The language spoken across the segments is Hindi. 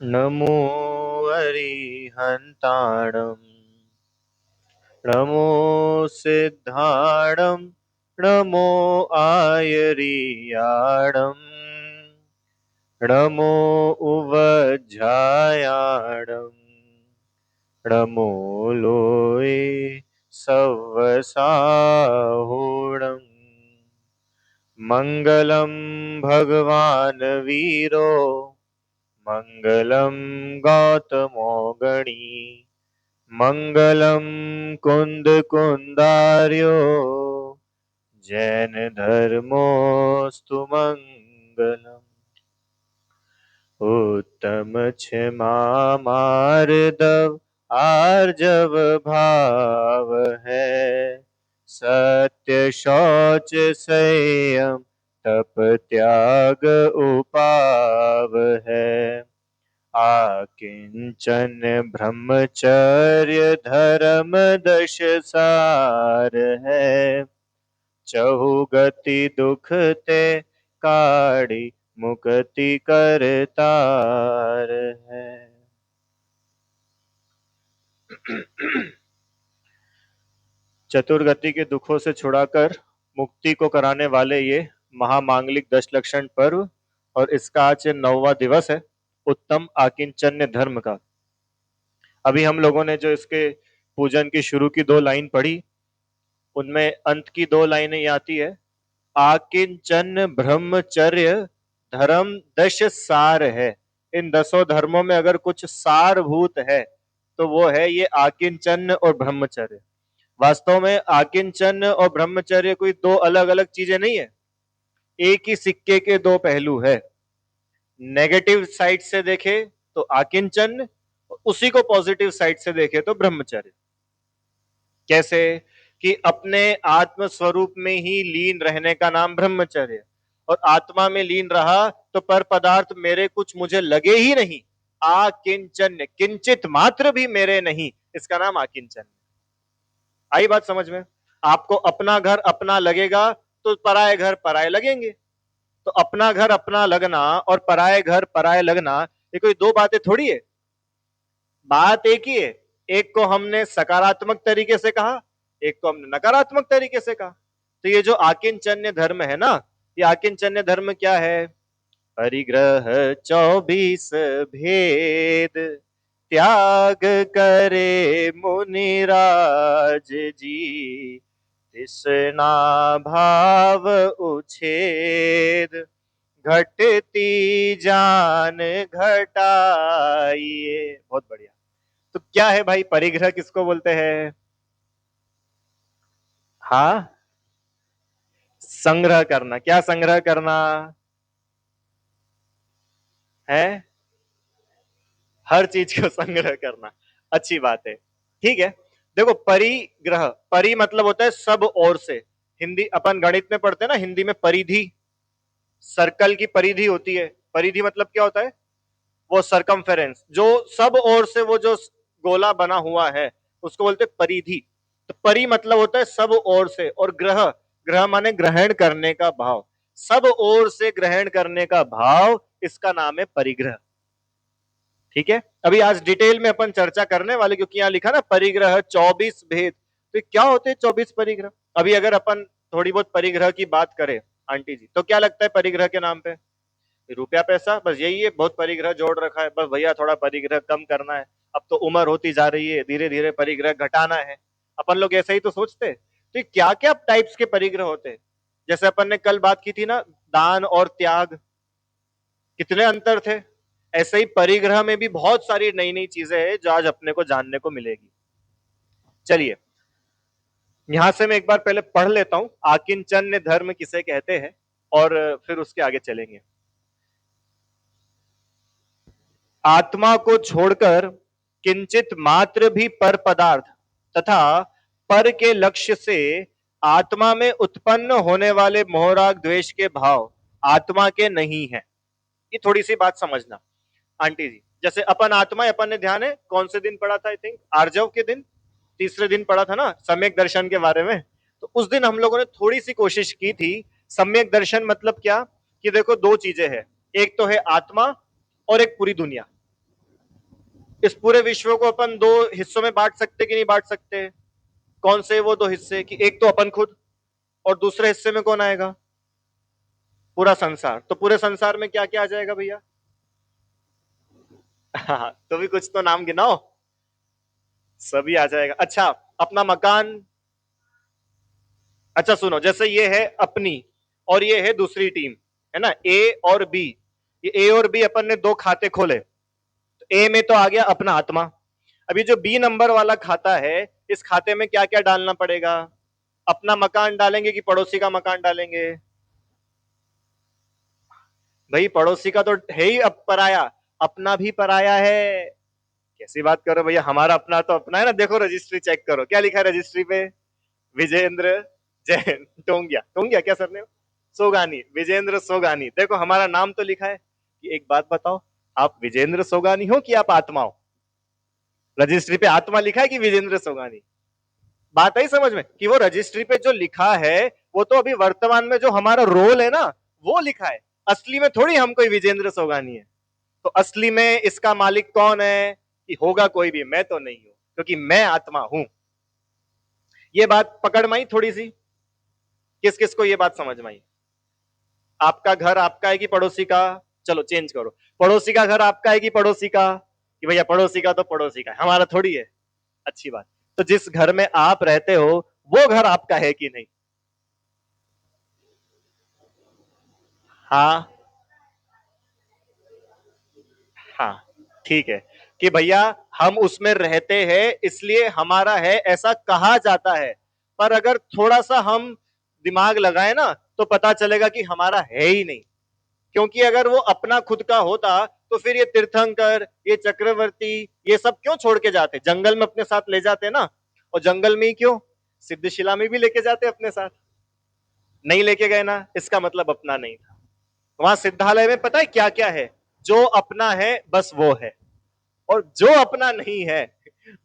नमो अरिहन्ताणम् नमो सिद्धाणम् नमो आयर्याणम् नमो उवज्झायाणम् नमो लोये सव्वसाहुणम् मङ्गलं भगवान् वीरो मङ्गलं गौतमो गणी मङ्गलं कुन्दकुन्दार्यो जैन धर्मोऽस्तु मङ्गलम् उत्तम क्षमा मार्दव आर्जव भाव है सत्य शौच संयम तप त्याग उपाव है आकिंचन ब्रह्मचर्य धर्म दश सार है चहुगति दुख ते काढ़ी मुक्ति करतार है। चतुर्गति के दुखों से छुड़ाकर मुक्ति को कराने वाले ये महामांगलिक दशलक्षण पर्व और इसका आज 9वां दिवस है उत्तम आकिंचन्य धर्म का। अभी हम लोगों ने जो इसके पूजन की शुरू की 2 लाइन पढ़ी उनमें अंत की 2 लाइनें ये आती है आकिंचन ब्रह्मचर्य धर्म दश सार है। इन 10 धर्मों में अगर कुछ सारभूत है तो वो है ये आकिंचन और ब्रह्मचर्य। वास्तव में आकिंचन और ब्रह्मचर्य कोई 2 अलग अलग चीजें नहीं है, एक ही सिक्के के 2 पहलू है। नेगेटिव साइड से देखे तो आकिंचन, उसी को पॉजिटिव साइड से देखे तो ब्रह्मचर्य। कैसे कि अपने आत्म स्वरूप में ही लीन रहने का नाम ब्रह्मचर्य, और आत्मा में लीन रहा तो पर पदार्थ मेरे कुछ मुझे लगे ही नहीं, आकिंचन किंचित मात्र भी मेरे नहीं, इसका नाम आकिंचन। आई बात समझ में? आपको अपना घर अपना लगेगा तो पराये घर पराये लगेंगे। तो अपना घर अपना लगना और पराये घर पराये लगना ये कोई 2 बातें थोड़ी है, बात एक ही है। एक को हमने सकारात्मक तरीके से कहा, एक को हमने नकारात्मक तरीके से कहा। तो ये जो आकिंचन्य धर्म है ना, ये आकिंचन्य धर्म क्या है? परिग्रह 24 भेद त्याग करे मुनिराज जी तृष्णा भाव उछेद घटती जान घटाइए। बहुत बढ़िया। तो क्या है भाई परिग्रह, किसको बोलते हैं? हाँ, संग्रह करना। क्या संग्रह करना है? हर चीज को संग्रह करना। अच्छी बात है, ठीक है। देखो परिग्रह, परि मतलब होता है सब ओर से। हिंदी अपन गणित में पढ़ते हैं ना, हिंदी में परिधि, सर्कल की परिधि होती है। परिधि मतलब क्या होता है? वो सरकमफेरेंस, जो सब ओर से वो जो गोला बना हुआ है उसको बोलते हैं परिधि। तो परि मतलब होता है सब ओर से, और ग्रह, ग्रह माने ग्रहण करने का भाव, सब ओर से ग्रहण करने का भाव, इसका नाम है परिग्रह। ठीक है, अभी आज डिटेल में अपन चर्चा करने वाले, क्योंकि यहाँ लिखा ना परिग्रह 24 भेद। तो क्या होते हैं 24 परिग्रह? अभी अगर अपन थोड़ी बहुत परिग्रह की बात करें आंटी जी, तो क्या लगता है परिग्रह के नाम पे? रुपया पैसा, बस यही है। बहुत परिग्रह जोड़ रखा है, बस भैया थोड़ा परिग्रह कम करना है, अब तो उम्र होती जा रही है, धीरे धीरे परिग्रह घटाना है। अपन लोग ऐसा ही तो सोचते। तो क्या क्या टाइप्स के परिग्रह होते हैं? जैसे अपन ने कल बात की थी ना, दान और त्याग, कितने अंतर थे। ऐसे ही परिग्रह में भी बहुत सारी नई नई चीजें हैं जो आज अपने को जानने को मिलेगी। चलिए यहां से मैं एक बार पहले पढ़ लेता हूं आकिंचन्य धर्म किसे कहते हैं, और फिर उसके आगे चलेंगे। आत्मा को छोड़कर किंचित मात्र भी पर पदार्थ तथा पर के लक्ष्य से आत्मा में उत्पन्न होने वाले मोहराग द्वेष के भाव आत्मा के नहीं है। ये थोड़ी सी बात समझना आंटी जी। जैसे अपन आत्मा है, अपन ने ध्यान है कौन से दिन पढ़ा था? आई थिंक आर्जव के दिन, तीसरे दिन पढ़ा था ना सम्यक दर्शन के बारे में। तो उस दिन हम लोगों ने थोड़ी सी कोशिश की थी। सम्यक दर्शन मतलब क्या कि देखो 2 चीजें हैं, एक तो है आत्मा और एक पूरी दुनिया। इस पूरे विश्व को अपन दो हिस्सों में बांट सकते कि नहीं बांट सकते? कौन से वो दो हिस्से कि एक तो अपन खुद और दूसरे हिस्से में कौन आएगा? पूरा संसार। तो पूरे संसार में क्या क्या आ जाएगा भैया? हाँ, तो भी कुछ तो नाम गिनाओ। सभी आ जाएगा। अच्छा, अपना मकान। अच्छा सुनो, जैसे ये है अपनी और ये है दूसरी टीम, है ना, ए और बी। ये ए और बी अपन ने दो खाते खोले, तो ए में तो आ गया अपना आत्मा। अभी जो बी नंबर वाला खाता है, इस खाते में क्या क्या डालना पड़ेगा? अपना मकान डालेंगे कि पड़ोसी का मकान डालेंगे? भाई पड़ोसी का तो है ही अब पराया, अपना भी पराया है। कैसी बात करो भैया, हमारा अपना तो अपना है ना। देखो रजिस्ट्री चेक करो, क्या लिखा है रजिस्ट्री पे? विजेंद्र जैन टोंगिया। टोंगिया क्या सरनेम? सोगानी, विजेंद्र सोगानी। देखो हमारा नाम तो लिखा है। कि एक बात बताओ, आप विजेंद्र सोगानी हो कि आप आत्मा हो? रजिस्ट्री पे आत्मा लिखा है कि विजेंद्र सोगानी? बात आई समझ में कि वो रजिस्ट्री पे जो लिखा है, वो तो अभी वर्तमान में जो हमारा रोल है ना, वो लिखा है। असली में थोड़ी हम कोई विजेंद्र सोगानी है। तो असली में इसका मालिक कौन है? कि होगा कोई भी, मैं तो नहीं हूं, क्योंकि मैं आत्मा हूं। ये बात पकड़ में आई थोड़ी सी? किस किस को ये बात समझ में आई? आपका घर आपका है कि पड़ोसी का? चलो चेंज करो, पड़ोसी का घर आपका है कि पड़ोसी का? कि भैया पड़ोसी का तो पड़ोसी का है, हमारा थोड़ी है। अच्छी बात। तो जिस घर में आप रहते हो, वो घर आपका है कि नहीं? हाँ। हाँ, ठीक है। कि भैया हम उसमें रहते हैं इसलिए हमारा है, ऐसा कहा जाता है। पर अगर थोड़ा सा हम दिमाग लगाए ना, तो पता चलेगा कि हमारा है ही नहीं। क्योंकि अगर वो अपना खुद का होता, तो फिर ये तीर्थंकर, ये चक्रवर्ती, ये सब क्यों छोड़ के जाते? जंगल में अपने साथ ले जाते ना। और जंगल में ही क्यों, सिद्धशिला में भी लेके जाते अपने साथ। नहीं लेके गए ना, इसका मतलब अपना नहीं था। वहां सिद्धालय में पता है क्या क्या है? जो अपना है बस वो है, और जो अपना नहीं है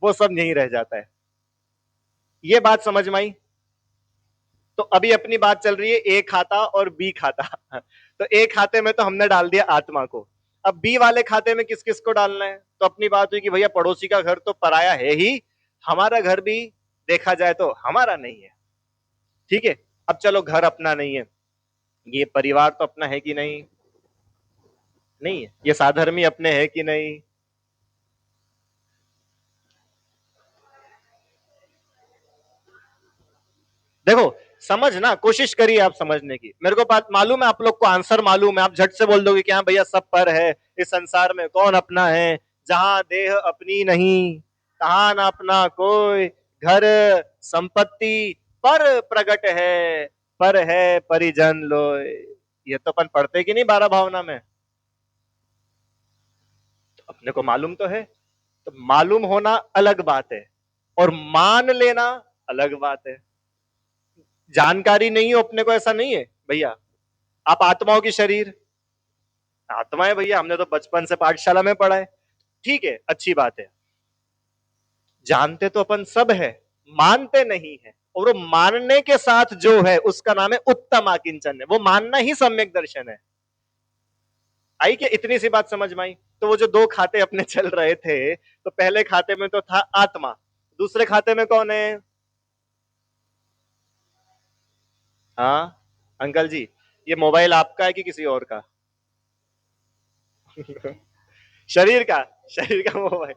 वो सब यहीं रह जाता है। ये बात समझ में आई? तो अभी अपनी बात चल रही है ए खाता और बी खाता तो ए खाते में तो हमने डाल दिया आत्मा को। अब बी वाले खाते में किस किस को डालना है? तो अपनी बात हुई कि भैया पड़ोसी का घर तो पराया है ही, हमारा घर भी देखा जाए तो हमारा नहीं है। ठीक है। अब चलो घर अपना नहीं है, ये परिवार तो अपना है कि नहीं? नहीं है। ये साधर्मी अपने है कि नहीं? देखो, समझना कोशिश करिए आप समझने की। मेरे को बात मालूम है, आप लोग को आंसर मालूम है, आप झट से बोल दोगे कि हाँ भैया सब पर है, इस संसार में कौन अपना है? जहां देह अपनी नहीं, तहां ना अपना कोई। घर संपत्ति पर प्रगट है, पर है परिजन लोय। ये तो अपन पढ़ते कि नहीं 12 भावना में? तो अपने को मालूम तो है। तो मालूम होना अलग बात है, और मान लेना अलग बात है। जानकारी नहीं हो अपने को ऐसा नहीं है भैया। आप आत्माओं की शरीर, आत्मा है भैया, हमने तो बचपन से पाठशाला में पढ़ा है। ठीक है, अच्छी बात है। जानते तो अपन सब है, मानते नहीं है। और वो मानने के साथ जो है उसका नाम है उत्तम आकिंचन है। वो मानना ही सम्यक दर्शन है। आई कि इतनी सी बात समझ में आई? तो वो जो दो खाते अपने चल रहे थे, तो पहले खाते में तो था आत्मा, दूसरे खाते में कौन है? हाँ अंकल जी, ये मोबाइल आपका है कि किसी और का? शरीर का, शरीर का मोबाइल।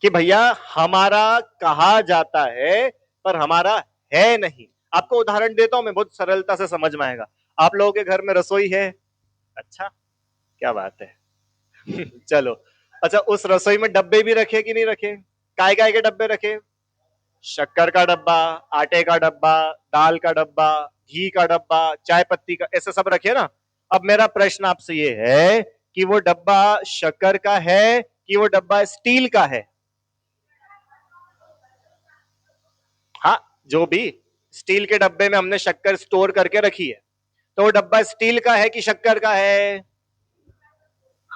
कि भैया हमारा कहा जाता है, पर हमारा है नहीं। आपको उदाहरण देता हूं मैं, बहुत सरलता से समझ में आएगा। आप लोगों के घर में रसोई है? अच्छा, क्या बात है चलो। अच्छा, उस रसोई में डब्बे भी रखे कि नहीं रखे? काय काय के डब्बे रखे? शक्कर का डब्बा, आटे का डब्बा, दाल का डब्बा, घी का डब्बा, चाय पत्ती का, ऐसे सब रखे ना। अब मेरा प्रश्न आपसे ये है कि वो डब्बा शक्कर का है कि वो डब्बा स्टील का है? हाँ, जो भी। स्टील के डब्बे में हमने शक्कर स्टोर करके रखी है, तो वो डब्बा स्टील का है कि शक्कर का है?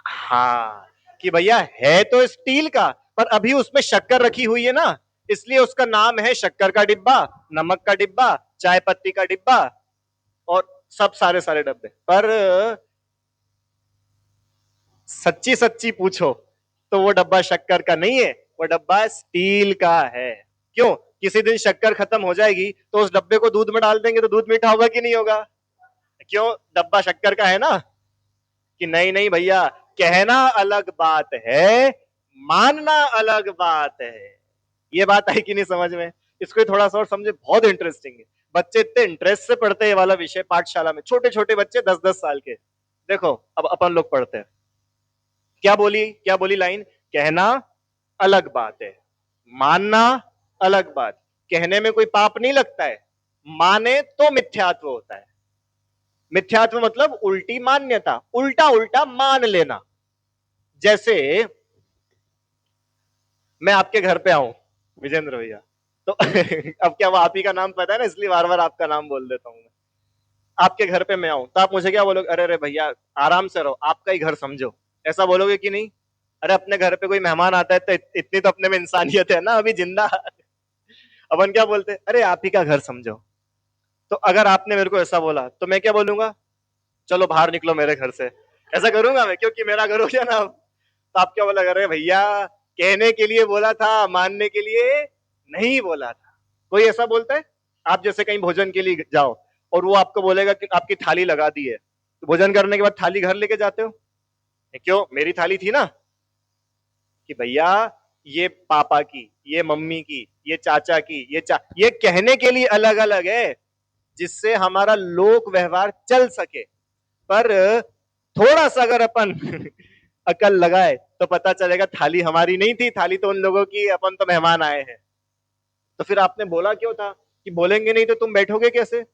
हाँ, कि भैया है तो स्टील का, पर अभी उसमें शक्कर रखी हुई है ना, इसलिए उसका नाम है शक्कर का डिब्बा, नमक का डिब्बा, चाय पत्ती का डिब्बा, और सब सारे सारे डब्बे। पर सच्ची सच्ची पूछो तो वो डब्बा शक्कर का नहीं है, वो डब्बा स्टील का है। क्यों? किसी दिन शक्कर खत्म हो जाएगी तो उस डब्बे को दूध में डाल देंगे तो दूध मीठा होगा कि नहीं होगा? क्यों? डब्बा शक्कर का है ना। कि नहीं नहीं भैया, कहना अलग बात है, मानना अलग बात है। ये बात आई कि नहीं समझ में? इसको थोड़ा सा और समझे, बहुत इंटरेस्टिंग है। बच्चे इतने इंटरेस्ट से पढ़ते हैं ये वाला विषय पाठशाला में, छोटे छोटे बच्चे 10-10 साल के। देखो अब अपन लोग पढ़ते हैं, क्या बोली लाइन? कहना अलग बात है, मानना अलग बात। कहने में कोई पाप नहीं लगता है, माने तो मिथ्यात्व होता है। मिथ्यात्व मतलब उल्टी मान्यता, उल्टा उल्टा मान लेना। जैसे मैं आपके घर पे आऊं विजेंद्र भैया, तो अब क्या वो आप ही का नाम पता है ना, इसलिए बार बार आपका नाम बोल देता हूं मैं। आपके घर पे मैं आऊं तो आप मुझे क्या बोलोगे? अरे अरे भैया आराम से रहो, आपका ही घर समझो, ऐसा बोलोगे कि नहीं? अरे अपने घर पे कोई मेहमान आता है तो इतनी तो अपने में इंसानियत है ना अभी जिंदा। अपन क्या बोलते हैं? अरे आप ही का घर समझो। तो अगर आपने मेरे को ऐसा बोला तो मैं क्या बोलूंगा? चलो बाहर निकलो मेरे घर से। ऐसा करूंगा मैं, क्योंकि मेरा घर हो गया ना। तो आप क्या बोला? अरे भैया कहने के लिए बोला था, मानने के लिए नहीं बोला था। कोई ऐसा बोलता है? आप जैसे कहीं भोजन के लिए जाओ और वो आपको बोलेगा कि आपकी थाली लगा दी है, तो भोजन करने के बाद थाली घर लेके जाते हो? क्यों? मेरी थाली थी ना। कि भैया ये पापा की, ये मम्मी की, ये चाचा की, ये कहने के लिए अलग अलग है, जिससे हमारा लोक व्यवहार चल सके। पर थोड़ा सा अगर अपन अकल लगाए तो पता चलेगा थाली हमारी नहीं थी, थाली तो उन लोगों की, अपन तो मेहमान आए हैं। तो फिर आपने बोला क्यों था? कि बोलेंगे नहीं तो तुम बैठोगे कैसे?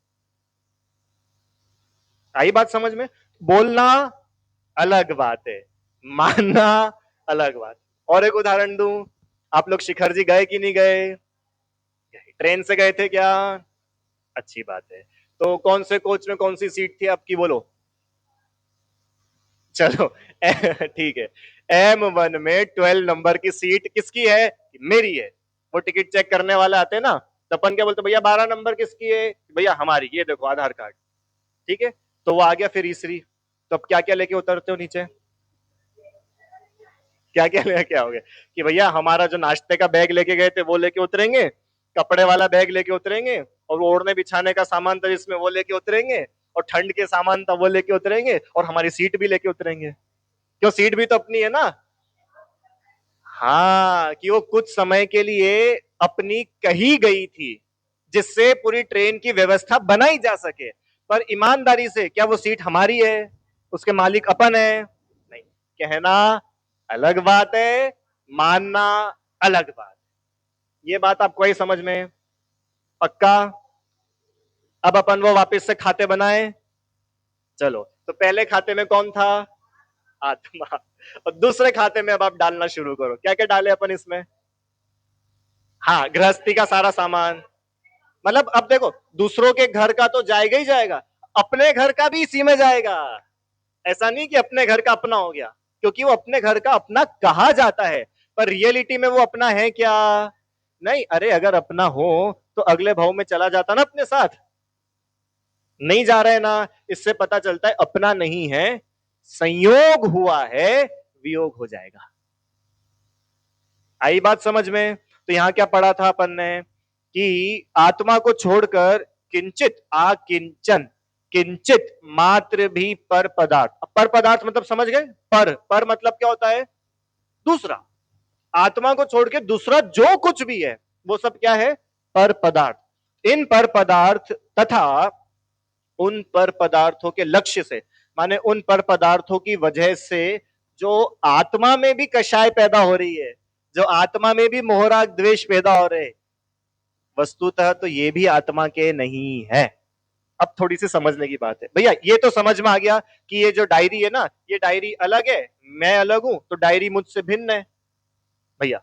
आई बात समझ में? बोलना अलग बात है, मानना अलग बात। और एक उदाहरण दूं, आप लोग शिखर जी गए कि नहीं गए? ट्रेन से गए थे क्या? अच्छी बात है। तो कौन से कोच में कौन सी सीट थी आपकी, बोलो? चलो ठीक है। M1 में 12 नंबर की सीट किसकी है? मेरी है। वो टिकट चेक करने वाले आते हैं ना, तो अपन क्या बोलते? भैया 12 नंबर किसकी है? भैया हमारी, ये देखो आधार कार्ड। ठीक है, तो वो आ गया फिर तीसरी। तो अब क्या क्या लेके उतरते हो नीचे? क्या क्या लेके आओगे? कि भैया हमारा जो नाश्ते का बैग लेके गए थे वो लेके उतरेंगे, कपड़े वाला बैग लेके उतरेंगे, और वो ओढ़ने बिछाने का सामान था जिसमें वो लेके उतरेंगे, और ठंड के सामान था वो लेके उतरेंगे, और हमारी सीट भी लेके उतरेंगे। क्यों? सीट भी तो अपनी है ना। हाँ, कि वो कुछ समय के लिए अपनी कही गई थी, जिससे पूरी ट्रेन की व्यवस्था बनाई जा सके। पर ईमानदारी से क्या वो सीट हमारी है? उसके मालिक अपन है? नहीं। कहना अलग बात है, मानना अलग बात। ये बात आपको ही समझ में? पक्का? अब अपन वो वापस से खाते बनाए। चलो, तो पहले खाते में कौन था? आत्मा। और दूसरे खाते में अब आप डालना शुरू करो। क्या क्या डाले अपन इसमें? हाँ, गृहस्थी का सारा सामान। मतलब अब देखो, दूसरों के घर का तो जाएगा ही जाएगा, अपने घर का भी इसी में जाएगा। ऐसा नहीं कि अपने घर का अपना हो गया, क्योंकि वो अपने घर का अपना कहा जाता है, पर रियलिटी में वो अपना है क्या? नहीं। अरे अगर अपना हो तो अगले भाव में चला जाता ना अपने साथ। नहीं जा रहे ना, इससे पता चलता है अपना नहीं है, संयोग हुआ है, वियोग हो जाएगा। आई बात समझ में? तो यहां क्या पढ़ा था अपन ने? कि आत्मा को छोड़कर किंचित आकिंचन, किंचित मात्र भी पर पदार्थ। पर पदार्थ मतलब समझ गए? पर मतलब क्या होता है? दूसरा। आत्मा को छोड़ के दूसरा जो कुछ भी है वो सब क्या है? पर पदार्थ। इन पर पदार्थ तथा उन पर पदार्थों के लक्ष्य से, माने उन पर पदार्थों की वजह से जो आत्मा में भी कषाय पैदा हो रही है, जो आत्मा में भी मोहराग द्वेष पैदा हो रहे, वस्तुतः तो ये भी आत्मा के नहीं है। अब थोड़ी सी समझने की बात है भैया। ये तो समझ में आ गया कि ये जो डायरी है ना, ये डायरी अलग है, मैं अलग हूं, तो डायरी मुझसे भिन्न है। भैया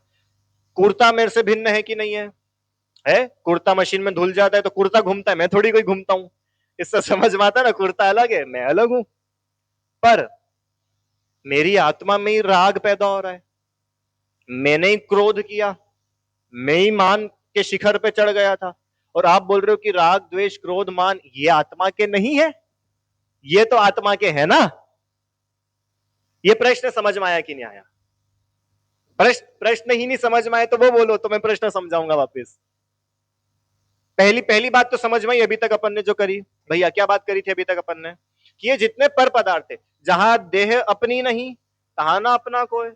कुर्ता मेरे से भिन्न है कि नहीं है? है। कुर्ता मशीन में धुल जाता है तो कुर्ता घूमता है, मैं थोड़ी कोई घूमता हूं। इससे समझ में आता है ना, कुर्ता अलग है, मैं अलग हूं। पर मेरी आत्मा में ही राग पैदा हो रहा है, मैंने ही क्रोध किया, मैं ही मान के शिखर पे चढ़ गया था, और आप बोल रहे हो कि राग द्वेष क्रोध मान ये आत्मा के नहीं है? ये तो आत्मा के है ना। ये प्रश्न समझ में आया कि नहीं आया? प्रश्न ही नहीं समझ में आए तो वो बोलो, तो मैं प्रश्न समझाऊंगा वापस। पहली पहली बात तो समझ में आई अभी तक अपन ने जो करी। भैया क्या बात करी थी अभी तक अपन ने? कि ये जितने पर पदार्थ है, जहां देह अपनी नहीं तहां ना अपना कोई,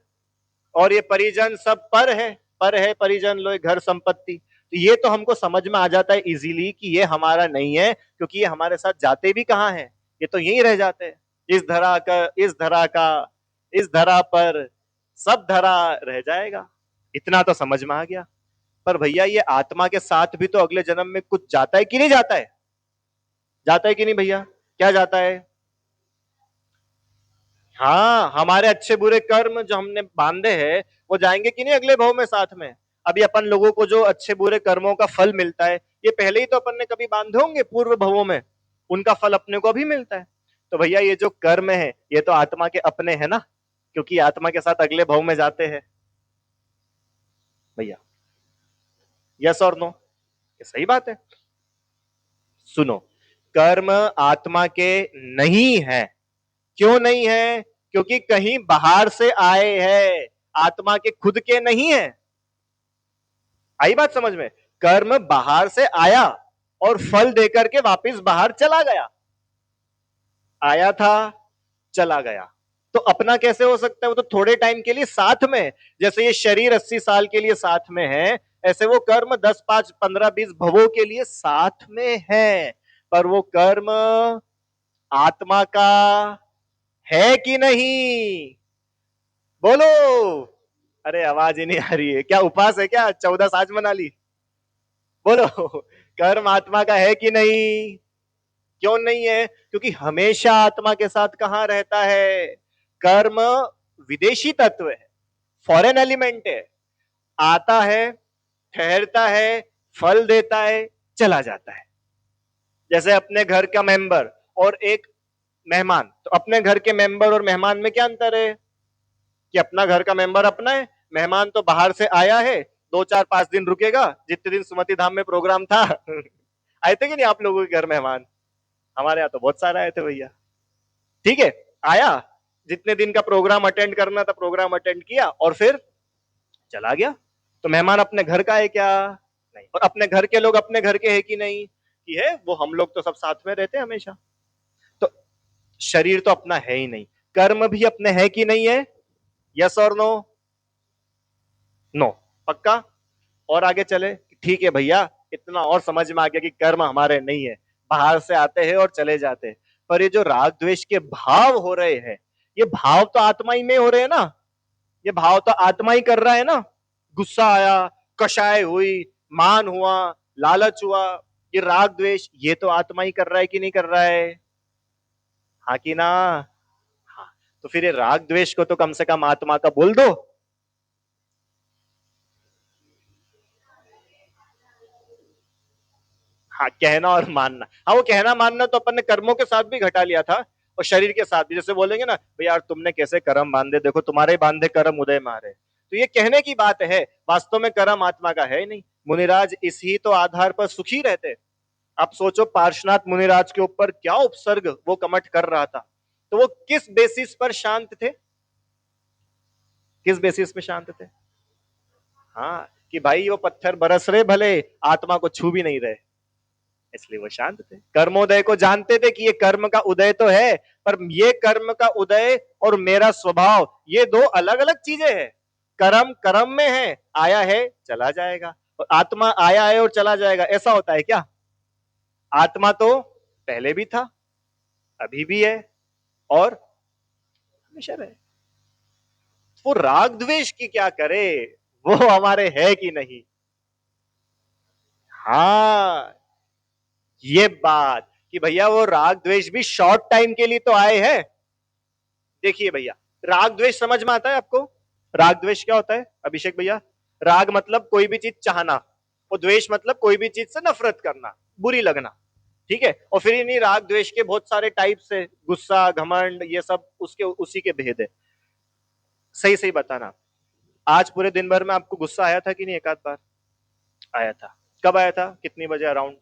और ये परिजन सब पर है परिजन लोग घर संपत्ति। तो ये तो हमको समझ में आ जाता है इजीली कि ये हमारा नहीं है, क्योंकि ये हमारे साथ जाते भी कहाँ हैं, ये तो यहीं रह जाते हैं। इस धरा पर सब धरा रह जाएगा। इतना तो समझ में आ गया। पर भैया ये आत्मा के साथ भी तो अगले जन्म में कुछ जाता है कि नहीं जाता है? जाता है कि नहीं भैया? क्या जाता है? हाँ, हमारे अच्छे बुरे कर्म जो हमने बांधे हैं वो जाएंगे कि नहीं अगले भव में साथ में? अभी अपन लोगों को जो अच्छे बुरे कर्मों का फल मिलता है, ये पहले ही तो अपन ने कभी बांधे होंगे पूर्व भवों में, उनका फल अपने को भी मिलता है। तो भैया ये जो कर्म है ये तो आत्मा के अपने है ना, क्योंकि आत्मा के साथ अगले भव में जाते हैं भैया। यस और नो? ये सही बात है। सुनो, कर्म आत्मा के नहीं है। क्यों नहीं है? क्योंकि कहीं बाहर से आए हैं, आत्मा के खुद के नहीं है। आई बात समझ में? कर्म बाहर से आया और फल देकर के वापस बाहर चला गया। आया था, चला गया। तो अपना कैसे हो सकता है? वो तो थोड़े टाइम के लिए साथ में, जैसे ये शरीर 80 साल के लिए साथ में है, ऐसे वो कर्म 10, 5, 15, 20 भवों के लिए साथ में है। पर वो कर्म आत्मा का है कि नहीं? बोलो। अरे आवाज ही नहीं आ रही है क्या? उपास है क्या? 14 साज मना ली? बोलो। कर्म आत्मा का है कि नहीं? क्यों नहीं है? क्योंकि हमेशा आत्मा के साथ कहां रहता है? कर्म विदेशी तत्व है, फॉरेन एलिमेंट है। आता है, ठहरता है, फल देता है, चला जाता है। जैसे अपने घर का मेंबर और एक मेहमान, तो अपने घर के मेंबर और मेहमान में क्या अंतर है? कि अपना घर का मेंबर अपना है, मेहमान तो बाहर से आया है, 2, 4, 5 दिन रुकेगा, जितने दिन सुमति धाम में प्रोग्राम था। आए थे कि नहीं आप लोगों के घर मेहमान? हमारे यहाँ तो बहुत सारे आए थे भैया। ठीक है, आया, जितने दिन का प्रोग्राम अटेंड करना था प्रोग्राम अटेंड किया और फिर चला गया। तो मेहमान अपने घर का है क्या? नहीं। और अपने घर के लोग अपने घर के है कि नहीं? कि है, वो हम लोग तो सब साथ में रहते हैं हमेशा। तो शरीर तो अपना है ही नहीं, कर्म भी अपने है कि नहीं है? यस और नो? नो। पक्का? और आगे चले? ठीक है भैया, इतना और समझ में आ गया कि कर्म हमारे नहीं है, बाहर से आते हैं और चले जाते हैं। पर ये जो राग द्वेष के भाव हो रहे हैं, ये भाव तो आत्मा ही में हो रहे हैं ना। ये भाव तो आत्मा ही कर रहा है ना। गुस्सा आया, कषाय हुई, मान हुआ, लालच हुआ, ये राग द्वेष ये तो आत्मा ही कर रहा है कि नहीं कर रहा है? हाँ कि ना? हाँ। तो फिर ये राग द्वेष को तो कम से कम आत्मा का बोल दो। हाँ, कहना और मानना। हाँ, वो कहना मानना तो अपन ने कर्मों के साथ भी घटा लिया था और शरीर के साथ भी। जैसे बोलेंगे ना भाई यार तुमने कैसे कर्म बांधे, देखो तुम्हारे बांधे कर्म उदय में आ रहे। तो ये कहने की बात है, वास्तव में कर्म आत्मा का है ही नहीं। मुनिराज इसी तो आधार पर सुखी रहते। आप सोचो पार्श्वनाथ मुनिराज के ऊपर क्या उपसर्ग वो कमठ कर रहा था, तो वो किस बेसिस पर शांत थे? किस बेसिस पे शांत थे? हाँ, कि भाई वो पत्थर बरस रहे भले, आत्मा को छू भी नहीं रहे, इसलिए वो शांत थे। कर्मोदय को जानते थे कि ये कर्म का उदय तो है, पर ये कर्म का उदय और मेरा स्वभाव ये दो अलग अलग चीजें हैं। कर्म कर्म में है, आया है चला जाएगा, और आत्मा आया है और चला जाएगा, ऐसा होता है क्या? आत्मा तो पहले भी था, अभी भी है और हमेशा रहे। वो राग द्वेष की क्या करे, वो हमारे है कि नहीं? हाँ, ये बात कि भैया वो राग द्वेष भी शॉर्ट टाइम के लिए तो आए हैं। देखिए भैया, राग द्वेष समझ में आता है आपको? राग द्वेष क्या होता है अभिषेक भैया? राग मतलब कोई भी चीज चाहना, और द्वेष मतलब कोई भी चीज से नफरत करना, बुरी लगना। ठीक है, और फिर इन्हीं राग द्वेष के बहुत सारे टाइप से, गुस्सा, घमंड, ये सब उसके उसी के भेद है। सही सही बताना, आज पूरे दिन भर में आपको गुस्सा आया था कि नहीं? एक आध बार आया था? कब आया था? कितनी बजे अराउंड?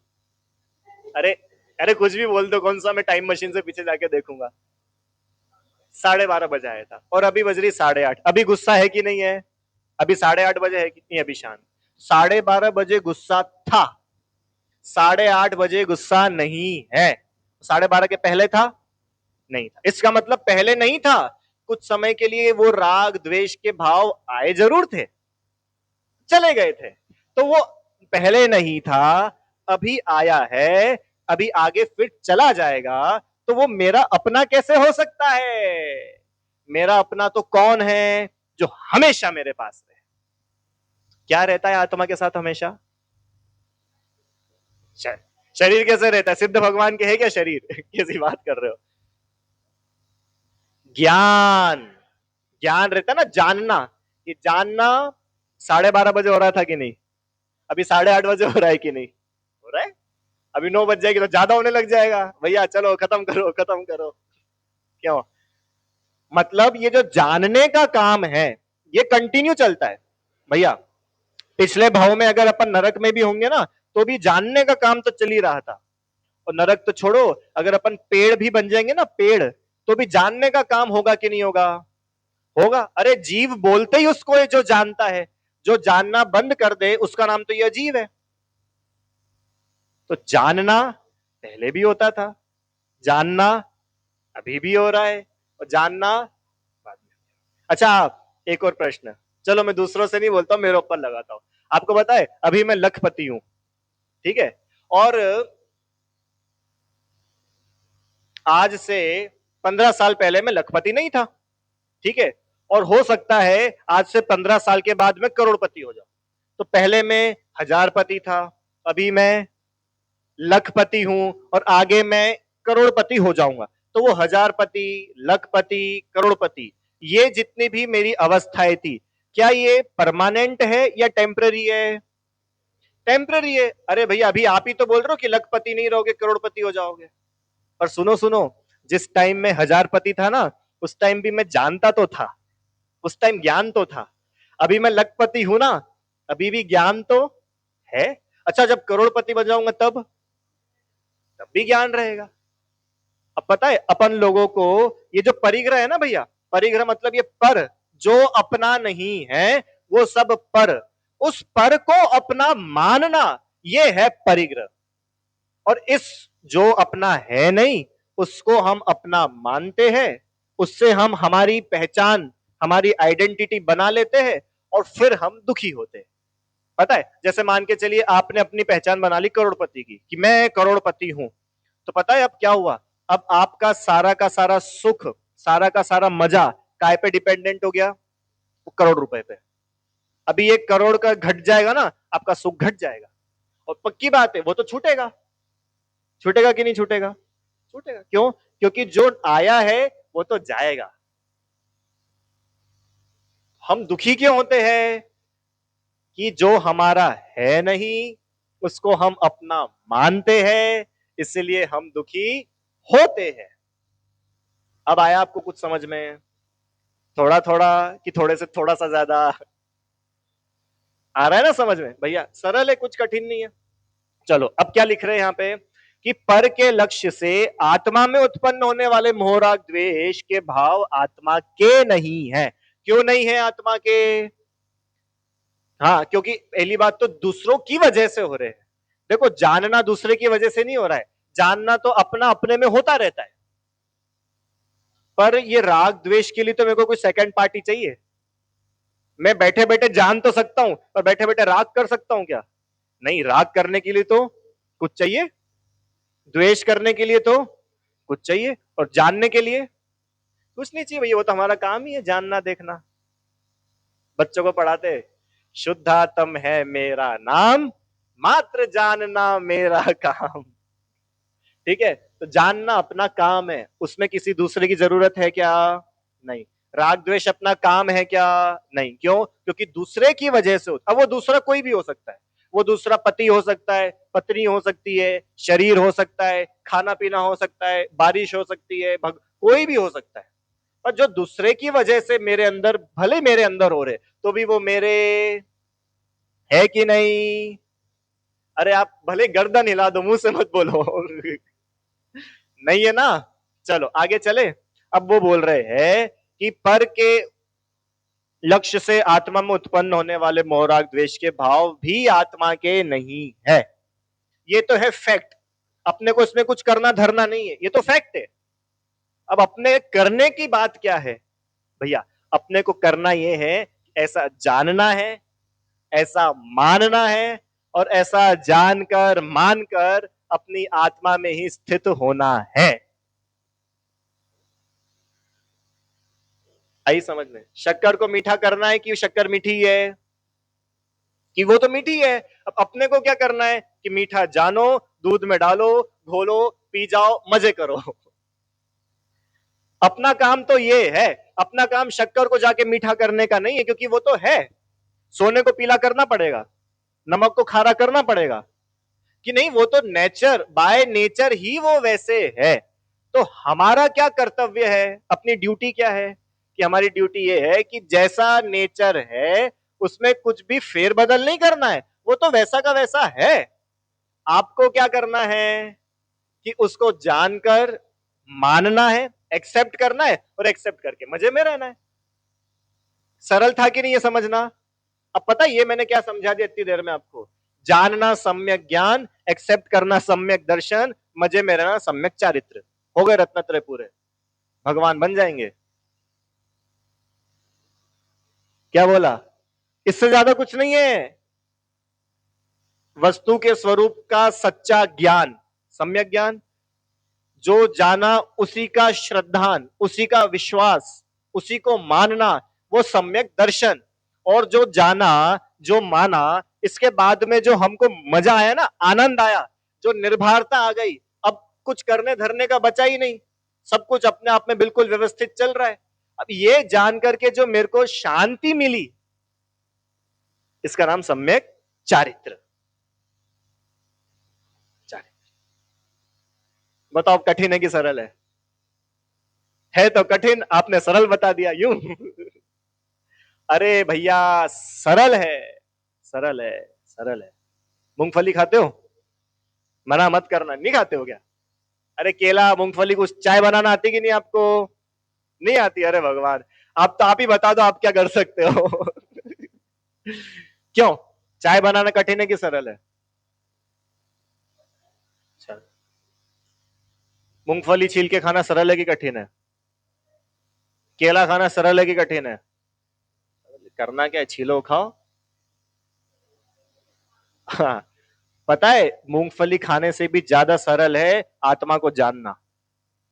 अरे, अरे कुछ भी बोल दो, कौन सा मैं टाइम मशीन से पीछे जाके देखूंगा। 12:30 बजे आया था और अभी बज रही 8:30। अभी गुस्सा है कि नहीं है? अभी 8:30 बजे है कि नहीं? अभी शांत। 12:30 बजे गुस्सा था, 8:30 बजे गुस्सा नहीं है। 12:30 के पहले था? नहीं था। इसका मतलब पहले नहीं था, कुछ समय के लिए वो राग द्वेष के भाव आए जरूर थे, चले गए थे। तो वो पहले नहीं था, अभी आया है, अभी आगे फिर चला जाएगा। तो वो मेरा अपना कैसे हो सकता है? मेरा अपना तो कौन है जो हमेशा मेरे पास रहे? क्या रहता है आत्मा के साथ हमेशा? शरीर कैसे रहता है? सिद्ध भगवान के है क्या शरीर? कैसी बात कर रहे हो? ज्ञान, ज्ञान रहता है ना, जानना। ये जानना 12:30 बजे हो रहा था कि नहीं? अभी 8:30 बजे हो रहा है कि नहीं? हो रहा है। अभी 9 बज जाएगी तो ज्यादा होने लग जाएगा, भैया चलो खत्म करो खत्म करो। क्यों? मतलब ये जो जानने का काम है ये कंटिन्यू चलता है भैया। पिछले भाव में अगर अपन नरक में भी होंगे ना, तो भी जानने का काम तो चल ही रहा था। और नरक तो छोड़ो, अगर अपन पेड़ भी बन जाएंगे ना, पेड़, तो भी जानने का काम होगा कि नहीं होगा? होगा। अरे जीव बोलते ही उसको है जो जानता है। जो जानना बंद कर दे उसका नाम तो ये अजीब है। तो जानना पहले भी होता था, जानना अभी भी हो रहा है, और जानना बाद में। अच्छा, एक और प्रश्न। चलो मैं दूसरों से नहीं बोलता हूं, मेरे ऊपर लगाता हूं। आपको पता है अभी मैं लखपति हूं, ठीक है? और आज से 15 साल पहले मैं लखपति नहीं था, ठीक है? और हो सकता है आज से 15 साल के बाद मैं करोड़पति हो जाऊं। तो पहले मैं हजारपति था, अभी मैं लखपति हूं, और आगे मैं करोड़पति हो जाऊंगा। तो वो हजारपति, लखपति, करोड़पति, ये जितनी भी मेरी अवस्थाएं थी, क्या ये परमानेंट है या टेम्पररी है? टेम्पररी है। अरे भैया अभी आप ही तो बोल रहे हो कि लखपति नहीं रहोगे, करोड़पति हो जाओगे। पर सुनो सुनो, जिस टाइम में हजारपति था ना, उस टाइम भी मैं जानता तो था, उस टाइम ज्ञान तो था। अभी मैं लखपति हूं ना, अभी भी ज्ञान तो है। अच्छा, जब करोड़पति बन जाऊंगा तब तब भी ज्ञान रहेगा। अब पता है अपन लोगों को, ये जो परिग्रह है ना भैया, परिग्रह मतलब ये पर, जो अपना नहीं है वो सब पर, उस पर को अपना मानना, ये है परिग्रह। और इस जो अपना है नहीं, उसको हम अपना मानते हैं, उससे हम हमारी पहचान, हमारी आइडेंटिटी बना लेते हैं, और फिर हम दुखी होते हैं। पता है, जैसे मान के चलिए आपने अपनी पहचान बना ली करोड़पति की, कि मैं करोड़पति हूं। तो पता है अब क्या हुआ? अब आपका सारा का सारा सुख, सारा का सारा मजा काय पे डिपेंडेंट हो गया? वो करोड़ रुपए पे। अभी 1 करोड़ का घट जाएगा ना, आपका सुख घट जाएगा। और पक्की बात है वो तो छूटेगा। छूटेगा कि नहीं छूटेगा? छूटेगा। क्यों? क्योंकि जो आया है वो तो जाएगा। हम दुखी क्यों होते हैं? कि जो हमारा है नहीं उसको हम अपना मानते हैं, इसलिए हम दुखी होते हैं। अब आया आपको कुछ समझ में? थोड़ा थोड़ा कि थोड़े से थोड़ा सा ज्यादा आ रहा है ना समझ में? भैया सरल है, कुछ कठिन नहीं है। चलो अब क्या लिख रहे हैं यहां पे, कि पर के लक्ष्य से आत्मा में उत्पन्न होने वाले मोहराग द्वेष के भाव आत्मा के नहीं है। क्यों नहीं है आत्मा के? हाँ, क्योंकि पहली बात तो दूसरों की वजह से हो रहे हैं। देखो, जानना दूसरे की वजह से नहीं हो रहा है, जानना तो अपना अपने में होता रहता है। पर ये राग द्वेष के लिए तो मेरे को कोई सेकंड पार्टी चाहिए। मैं बैठे बैठे जान तो सकता हूं, पर बैठे बैठे राग कर सकता हूं क्या? नहीं, राग करने के लिए तो कुछ चाहिए, द्वेष करने के लिए तो कुछ चाहिए, और जानने के लिए कुछ नहीं चाहिए भैया। वो तो हमारा काम ही है, जानना देखना। बच्चों को पढ़ाते, शुद्धात्म है मेरा नाम, मात्र जानना मेरा काम। ठीक है? तो जानना अपना काम है, उसमें किसी दूसरे की जरूरत है क्या? नहीं। राग द्वेष अपना काम है क्या? नहीं। क्यों? क्योंकि दूसरे की वजह से होता। अब वो दूसरा कोई भी हो सकता है, वो दूसरा पति हो सकता है, पत्नी हो सकती है, शरीर हो सकता है, खाना पीना हो सकता है, बारिश हो सकती है, कोई भी हो सकता है। पर जो दूसरे की वजह से मेरे अंदर, भले मेरे अंदर हो रहे, तो भी वो मेरे है कि नहीं? अरे आप भले गर्दन हिला दो, मुंह से मत बोलो। नहीं है ना? चलो आगे चले। अब वो बोल रहे हैं कि पर के लक्ष्य से आत्मा में उत्पन्न होने वाले मोह राग द्वेष के भाव भी आत्मा के नहीं है। ये तो है फैक्ट। अपने को इसमें कुछ करना धरना नहीं है, ये तो फैक्ट है। अब अपने करने की बात क्या है भैया? अपने को करना ये है, ऐसा जानना है, ऐसा मानना है, और ऐसा जानकर मानकर अपनी आत्मा में ही स्थित होना है। आई समझ में? शक्कर को मीठा करना है कि शक्कर मीठी है, कि वो तो मीठी है। अब अपने को क्या करना है कि मीठा जानो, दूध में डालो, घोलो, पी जाओ, मजे करो। अपना काम तो ये है। अपना काम शक्कर को जाके मीठा करने का नहीं है, क्योंकि वो तो है। सोने को पीला करना पड़ेगा, नमक को खारा करना पड़ेगा, कि नहीं? वो तो नेचर, बाय नेचर ही वो वैसे है। तो हमारा क्या कर्तव्य है, अपनी ड्यूटी क्या है? कि हमारी ड्यूटी ये है कि जैसा नेचर है उसमें कुछ भी फेरबदल नहीं करना है, वो तो वैसा का वैसा है। आपको क्या करना है कि उसको जानकर मानना है, एक्सेप्ट करना है, और एक्सेप्ट करके मजे में रहना है। सरल था कि नहीं ये समझना? अब पता है ये मैंने क्या समझा दिया इतनी देर में आपको? जानना सम्यक ज्ञान, एक्सेप्ट करना सम्यक दर्शन, मजे में रहना सम्यक चारित्र। हो गए रत्नत्रय पूरे, भगवान बन जाएंगे। क्या बोला? इससे ज्यादा कुछ नहीं है। वस्तु के स्वरूप का सच्चा ज्ञान, सम्यक ज्ञान, जो जाना उसी का श्रद्धान, उसी का विश्वास, उसी को मानना, वो सम्यक दर्शन। और जो जाना, जो माना, इसके बाद में जो हमको मजा आया ना, आनंद आया, जो निर्भरता आ गई, अब कुछ करने धरने का बचा ही नहीं, सब कुछ अपने आप में बिल्कुल व्यवस्थित चल रहा है। अब ये जान करके जो मेरे को शांति मिली, इसका नाम सम्यक चारित्र। चारित्र। बताओ कठिन है कि सरल है? है तो कठिन, आपने सरल बता दिया यूं। अरे भैया सरल है, सरल है, सरल है। मूंगफली खाते हो? मना मत करना, नहीं खाते हो क्या? अरे केला मूंगफली, कुछ चाय बनाना आती कि नहीं आपको? नहीं आती? अरे भगवान, आप ही बता दो आप क्या कर सकते हो। क्यों? चाय बनाना कठिन है कि सरल है? अच्छा, मूंगफली छील के खाना सरल है कि कठिन है? केला खाना सरल है कि कठिन है? करना क्या है, छीलो खाओ। हाँ, पता है मूंगफली खाने से भी ज्यादा सरल है आत्मा को जानना।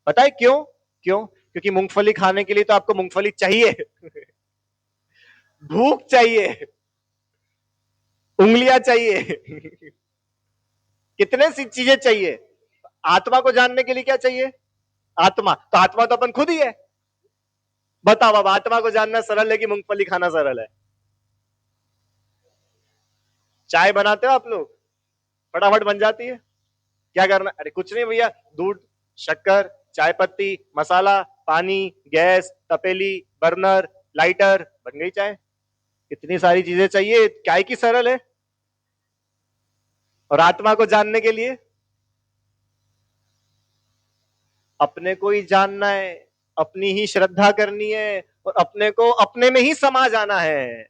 पता है क्यों? क्यों? क्योंकि मूंगफली खाने के लिए तो आपको मूंगफली चाहिए। भूख चाहिए, उंगलियां चाहिए। कितने सी चीजें चाहिए। आत्मा को जानने के लिए क्या चाहिए? आत्मा, तो आत्मा तो अपन खुद ही है। बताओ अब आत्मा को जानना सरल है कि मूंगफली खाना सरल है? चाय बनाते हो आप लोग, फटाफट बन जाती है। क्या करना? अरे कुछ नहीं भैया, दूध, शक्कर, चाय पत्ती, मसाला, पानी, गैस, तपेली, बर्नर, लाइटर, बन गई चाय। इतनी सारी चीजें चाहिए, क्या की सरल है? और आत्मा को जानने के लिए अपने को ही जानना है, अपनी ही श्रद्धा करनी है, और अपने को अपने में ही समा जाना है।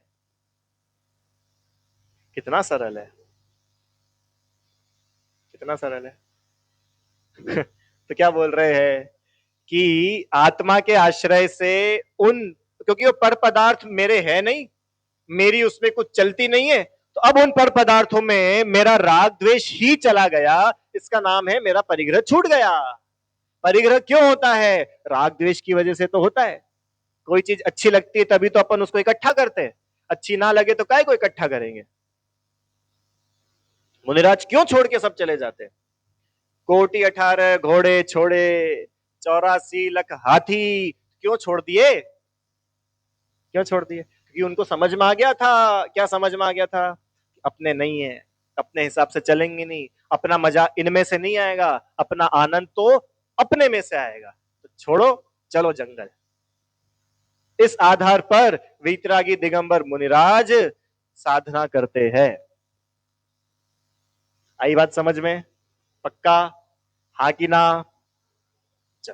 कितना सरल है, कितना सरल है। तो क्या बोल रहे हैं कि आत्मा के आश्रय से उन, क्योंकि वो पर पदार्थ मेरे है नहीं, मेरी उसमें कुछ चलती नहीं है, तो अब उन पर पदार्थों में मेरा राग द्वेष ही चला गया, इसका नाम है मेरा परिग्रह छूट गया। परिग्रह क्यों होता है? राग द्वेष की वजह से तो होता है। कोई चीज अच्छी लगती है तभी तो अपन उसको इकट्ठा करते हैं, अच्छी ना लगे तो काय को इकट्ठा करेंगे? मुनिराज क्यों छोड़ के सब चले जाते हैं? कोटि 18 घोड़े छोड़े, 84 लाख हाथी, क्यों छोड़ दिए? क्यों छोड़ दिए? क्योंकि उनको समझ में आ गया था। क्या समझ में आ गया था? अपने नहीं है, अपने हिसाब से चलेंगे नहीं, अपना मजा इनमें से नहीं आएगा, अपना आनंद तो अपने में से आएगा, तो छोड़ो, चलो जंगल। इस आधार पर वीतरागी दिगंबर मुनिराज साधना करते हैं। आई बात समझ में? पक्का? हाँ कि ना? चल,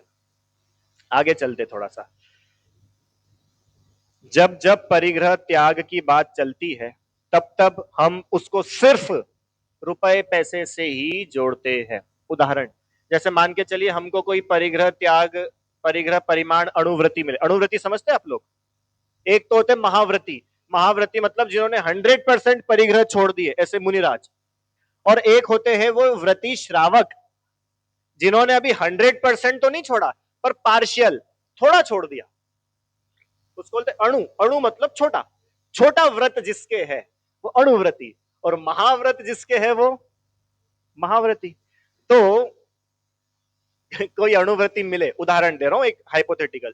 आगे चलते थोड़ा सा। जब जब परिग्रह त्याग की बात चलती है तब तब हम उसको सिर्फ रुपए पैसे से ही जोड़ते हैं। उदाहरण, जैसे मान के चलिए हमको कोई परिग्रह त्याग, परिग्रह परिमाण अणुव्रति मिले। अणुव्रति समझते हैं आप लोग? एक तो होते महाव्रति, महाव्रति मतलब जिन्होंने 100% परिग्रह छोड़ दिए, ऐसे मुनिराज। और एक होते हैं वो व्रति श्रावक, जिन्होंने अभी 100% तो नहीं छोड़ा पर पार्शियल, थोड़ा छोड़ दिया, उसको बोलते अणु। अणु मतलब छोटा, छोटा व्रत जिसके है वो अणुव्रति, और महाव्रत जिसके है वो महाव्रति। तो कोई अणुव्रति मिले, उदाहरण दे रहा हूं एक हाइपोथेटिकल,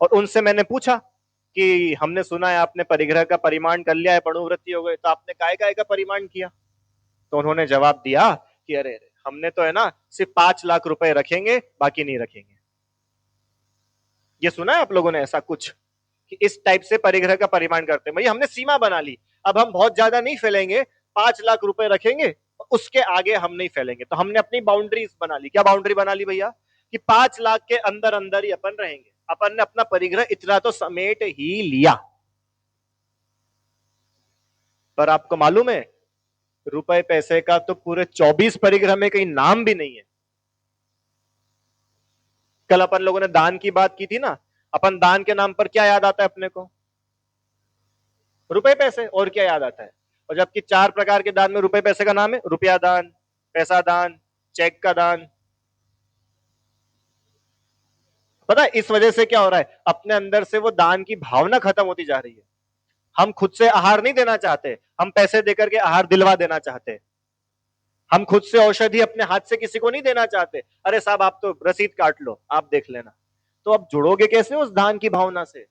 और उनसे मैंने पूछा कि हमने सुना है आपने परिग्रह का परिमाण कर लिया है, अणुव्रति हो गए, तो आपने काय काय का परिमाण किया? तो उन्होंने जवाब दिया कि अरे अरे हमने तो है ना सिर्फ 5 लाख रुपए रखेंगे, बाकी नहीं रखेंगे। ये सुना है आप लोगों ने ऐसा कुछ कि इस टाइप से परिग्रह का परिमाण करते हैं? भैया हमने सीमा बना ली, अब हम बहुत ज्यादा नहीं फैलेंगे, 5 लाख रुपए रखेंगे, उसके आगे हम नहीं फैलेंगे। तो हमने अपनी बाउंड्रीज बना ली। क्या बाउंड्री बना ली भैया? कि 5 लाख के अंदर अंदर ही अपन रहेंगे। अपन ने अपना परिग्रह इतना तो समेट ही लिया। पर आपको मालूम है रुपए पैसे का तो पूरे 24 परिग्रह में कहीं नाम भी नहीं है। कल अपन लोगों ने दान की बात की थी ना, अपन दान के नाम पर क्या याद आता है अपने को? रुपए पैसे। और क्या याद आता है? और जबकि 4 प्रकार के दान में रुपए पैसे का नाम है, रुपया दान, पैसा दान, चेक का दान। पता है इस वजह से क्या हो रहा है? अपने अंदर से वो दान की भावना खत्म होती जा रही है। हम खुद से आहार नहीं देना चाहते, हम पैसे देकर के आहार दिलवा देना चाहते हैं। हम खुद से औषधि अपने हाथ से किसी को नहीं देना चाहते। अरे साहब आप तो रसीद काट लो, आप देख लेना। तो अब जुड़ोगे कैसे उस दान की भावना से?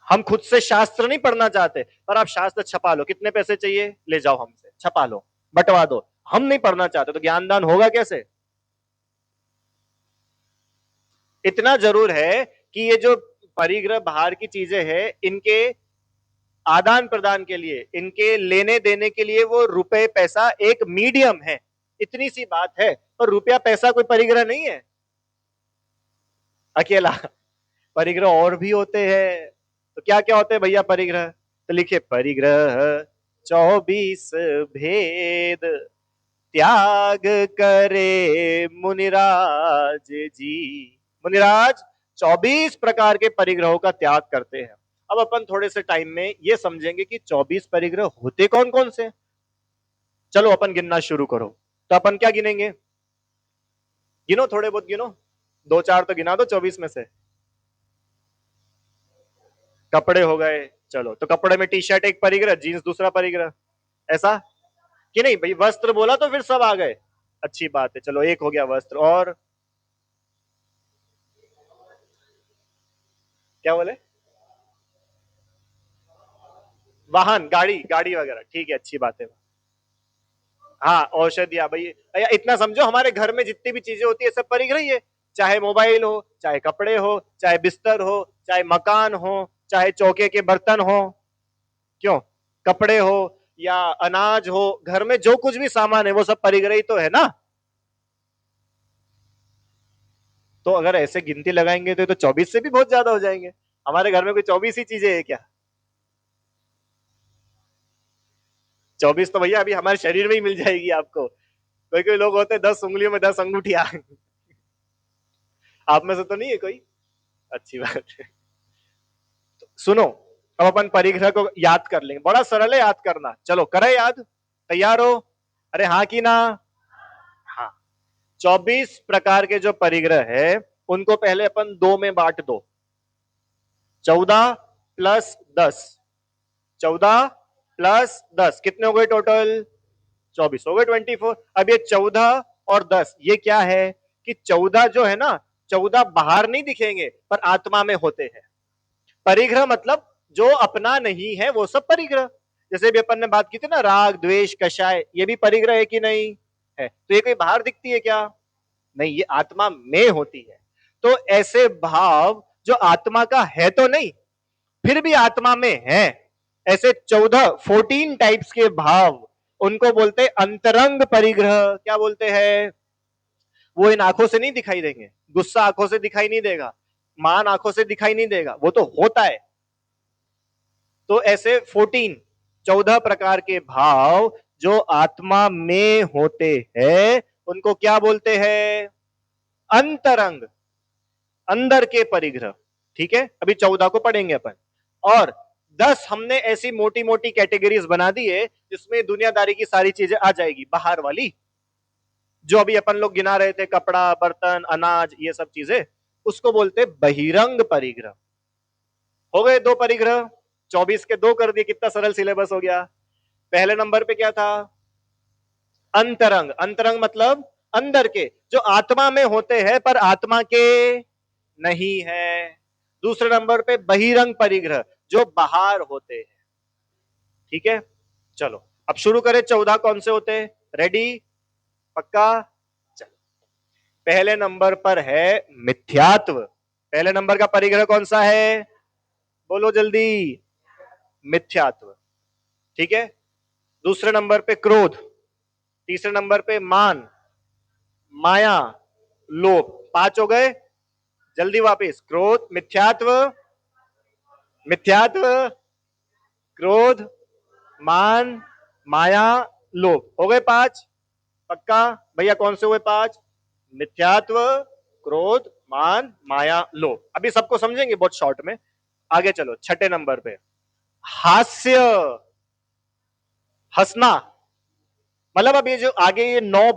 हम खुद से शास्त्र नहीं पढ़ना चाहते, पर आप शास्त्र छपा लो, कितने पैसे चाहिए ले जाओ हमसे, छपा लो, बंटवा दो। हम नहीं पढ़ना चाहते, तो ज्ञानदान होगा कैसे? इतना जरूर है कि ये जो परिग्रह बाहर की चीजें हैं, इनके आदान प्रदान के लिए, इनके लेने देने के लिए वो रुपए पैसा एक मीडियम है। इतनी सी बात है। पर रुपया पैसा कोई परिग्रह नहीं है अकेला। परिग्रह और भी होते हैं। तो क्या क्या होते हैं भैया परिग्रह? तो लिखिए, परिग्रह 24 भेद त्याग करे मुनिराज जी। मुनिराज 24 प्रकार के परिग्रहों का त्याग करते हैं। अब अपन थोड़े से टाइम में ये समझेंगे कि 24 परिग्रह होते कौन कौन से। चलो अपन गिनना शुरू करो। तो अपन क्या गिनेंगे? गिनो, थोड़े बहुत गिनो, 2-4 तो गिना दो 24 में से। कपड़े हो गए, चलो तो कपड़े में टी शर्ट एक परिग्रह, जीन्स दूसरा परिग्रह, ऐसा कि नहीं भाई? वस्त्र बोला तो फिर सब आ गए, अच्छी बात है। चलो एक हो गया वस्त्र, और क्या बोले? वाहन, गाड़ी, गाड़ी वगैरह, ठीक है, अच्छी बात है। हाँ, औषधिया भाई, भैया इतना समझो हमारे घर में जितनी भी चीजें होती है सब परिग्रह ही है। चाहे मोबाइल हो, चाहे कपड़े हो, चाहे बिस्तर हो, चाहे मकान हो, चाहे चौके के बर्तन हो, क्यों, कपड़े हो या अनाज हो, घर में जो कुछ भी सामान है वो सब परिग्रह ही तो है ना। तो अगर ऐसे गिनती लगाएंगे तो 24 से भी बहुत ज्यादा हो जाएंगे। हमारे घर में कोई 24 ही चीजें है क्या? 24 तो भैया अभी हमारे शरीर में ही मिल जाएगी आपको। कोई कोई लोग होते हैं 10 उंगलियों में 10 अंगूठियां। आप में से तो नहीं है कोई? अच्छी बात है। तो सुनो, अब अपन परिग्रह को याद कर लेंगे, बड़ा सरल है याद करना। चलो करें याद, तैयार हो? अरे हाँ की ना? हाँ। 24 प्रकार के जो परिग्रह है उनको पहले अपन दो में बांट दो। 14 प्लस 10, 14 प्लस 10 कितने हो गए टोटल? 24 हो गए, 24। अब ये 14 और 10 ये क्या है कि 14 जो है ना, 14 बाहर नहीं दिखेंगे पर आत्मा में होते हैं। परिग्रह मतलब जो अपना नहीं है वो सब परिग्रह। जैसे भी अपन ने बात की थी ना, राग द्वेष कषाय, ये भी परिग्रह है कि नहीं है? तो ये कोई बाहर दिखती है क्या? नहीं, ये आत्मा में होती है। तो ऐसे भाव जो आत्मा का है तो नहीं, फिर भी आत्मा में है, ऐसे 14 टाइप्स के भाव, उनको बोलते हैं अंतरंग परिग्रह। क्या बोलते हैं? वो इन आंखों से नहीं दिखाई देंगे, गुस्सा आंखों से दिखाई नहीं देगा, मान आंखों से दिखाई नहीं देगा, वो तो होता है। तो ऐसे 14 प्रकार के भाव जो आत्मा में होते हैं उनको क्या बोलते हैं? अंतरंग, अंदर के परिग्रह। ठीक है, अभी 14 को पढ़ेंगे अपन। और 10 हमने ऐसी मोटी मोटी कैटेगरीज बना दी है जिसमें दुनियादारी की सारी चीजें आ जाएगी, बाहर वाली जो अभी अपन लोग गिना रहे थे, कपड़ा, बर्तन, अनाज, ये सब चीजें, उसको बोलते बहिरंग परिग्रह। हो गए 2 परिग्रह, 24 के 2 कर दिए, कितना सरल सिलेबस हो गया। पहले नंबर पे क्या था? अंतरंग। अंतरंग मतलब अंदर के, जो आत्मा में होते हैं पर आत्मा के नहीं है। दूसरे नंबर पे बहिरंग परिग्रह, जो बाहर होते हैं। ठीक है, चलो अब शुरू करें। 14 कौन से होते हैं? रेडी? पक्का? चलो, पहले नंबर पर है मिथ्यात्व। पहले नंबर का परिग्रह कौन सा है? बोलो जल्दी। मिथ्यात्व। ठीक है, दूसरे नंबर पे क्रोध, तीसरे नंबर पे मान, माया, लोभ। 5 हो गए, जल्दी वापस। क्रोध, मिथ्यात्व, मिथ्यात्व, क्रोध, मान, माया, लोभ। हो गए 5? पक्का भैया? कौन से हुए 5? मिथ्यात्व, क्रोध, मान, माया, लोभ। अभी सबको समझेंगे बहुत शॉर्ट में। आगे चलो, छठे नंबर पे हास्य, हंसना। मतलब अब ये जो आगे ये 9,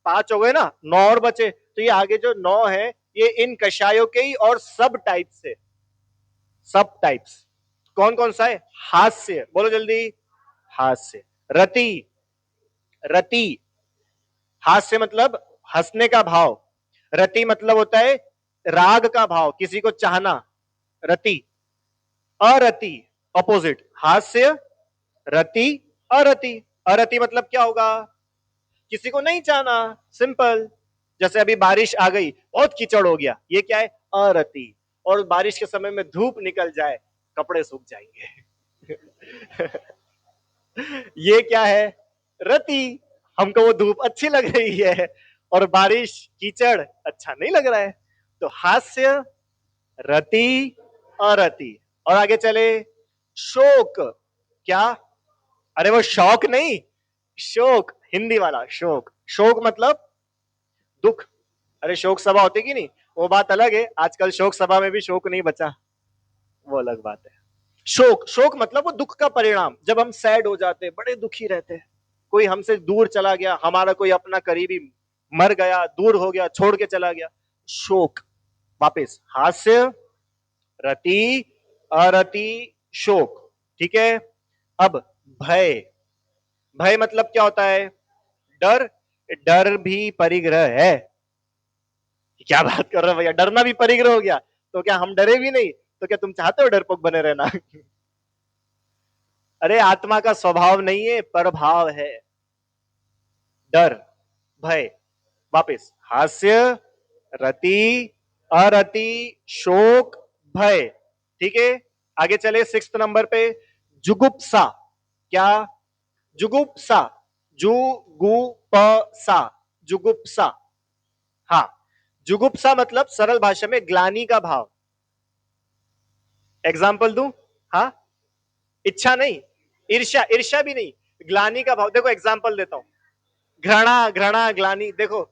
5 हो गए ना, 9 और बचे, तो ये आगे जो 9 है ये इन कषायों के ही और सब टाइप से। सब टाइप्स कौन कौन सा है? हास्य, बोलो जल्दी। हास्य। रति, रति, हास्य मतलब हंसने का भाव। रति मतलब होता है राग का भाव, किसी को चाहना, रति। अरति, ऑपोजिट। हास्य, रति, अरति। अरति मतलब क्या होगा? किसी को नहीं चाहना, सिंपल। जैसे अभी बारिश आ गई, बहुत कीचड़ हो गया, ये क्या है? अरति। और बारिश के समय में धूप निकल जाए, कपड़े सूख जाएंगे। ये क्या है? रति। हमको वो धूप अच्छी लग रही है और बारिश, कीचड़ अच्छा नहीं लग रहा है। तो हास्य, रति, अरति। और आगे चले, शोक। क्या? अरे वो शौक नहीं, शोक, हिंदी वाला शोक। शोक मतलब दुख। अरे शोक सभा होती कि नहीं, वो बात अलग है। आजकल शोक सभा में भी शोक नहीं बचा, वो अलग बात है। शोक, शोक मतलब वो दुख का परिणाम। जब हम सैड हो जाते हैं, बड़े दुखी रहते हैं, कोई हमसे दूर चला गया, हमारा कोई अपना करीबी मर गया, दूर हो गया, छोड़ के चला गया, शोक। वापस हास्य, रति, अरति, शोक। ठीक है, अब भय। भय मतलब क्या होता है? डर। डर भी परिग्रह है। क्या बात कर रहे हो भैया, डरना भी परिग्रह हो गया? तो क्या हम डरे भी नहीं? तो क्या तुम चाहते हो डरपोक बने रहना? अरे आत्मा का स्वभाव नहीं है, प्रभाव है डर, भय। वापस हास्य, रति, अरति, शोक, भय। ठीक है, आगे चले 6 नंबर पे, जुगुप्सा। क्या? जुगुप्सा, जुगुप्सा, जुगुप्सा। हाँ, जुगुप्सा मतलब सरल भाषा में ग्लानि का भाव। एग्जाम्पल दूं? हाँ, इच्छा नहीं, ईर्ष्या, ईर्ष्या भी नहीं, ग्लानि का भाव। देखो एग्जाम्पल देता हूं, घृणा, घृणा, ग्लानि। देखो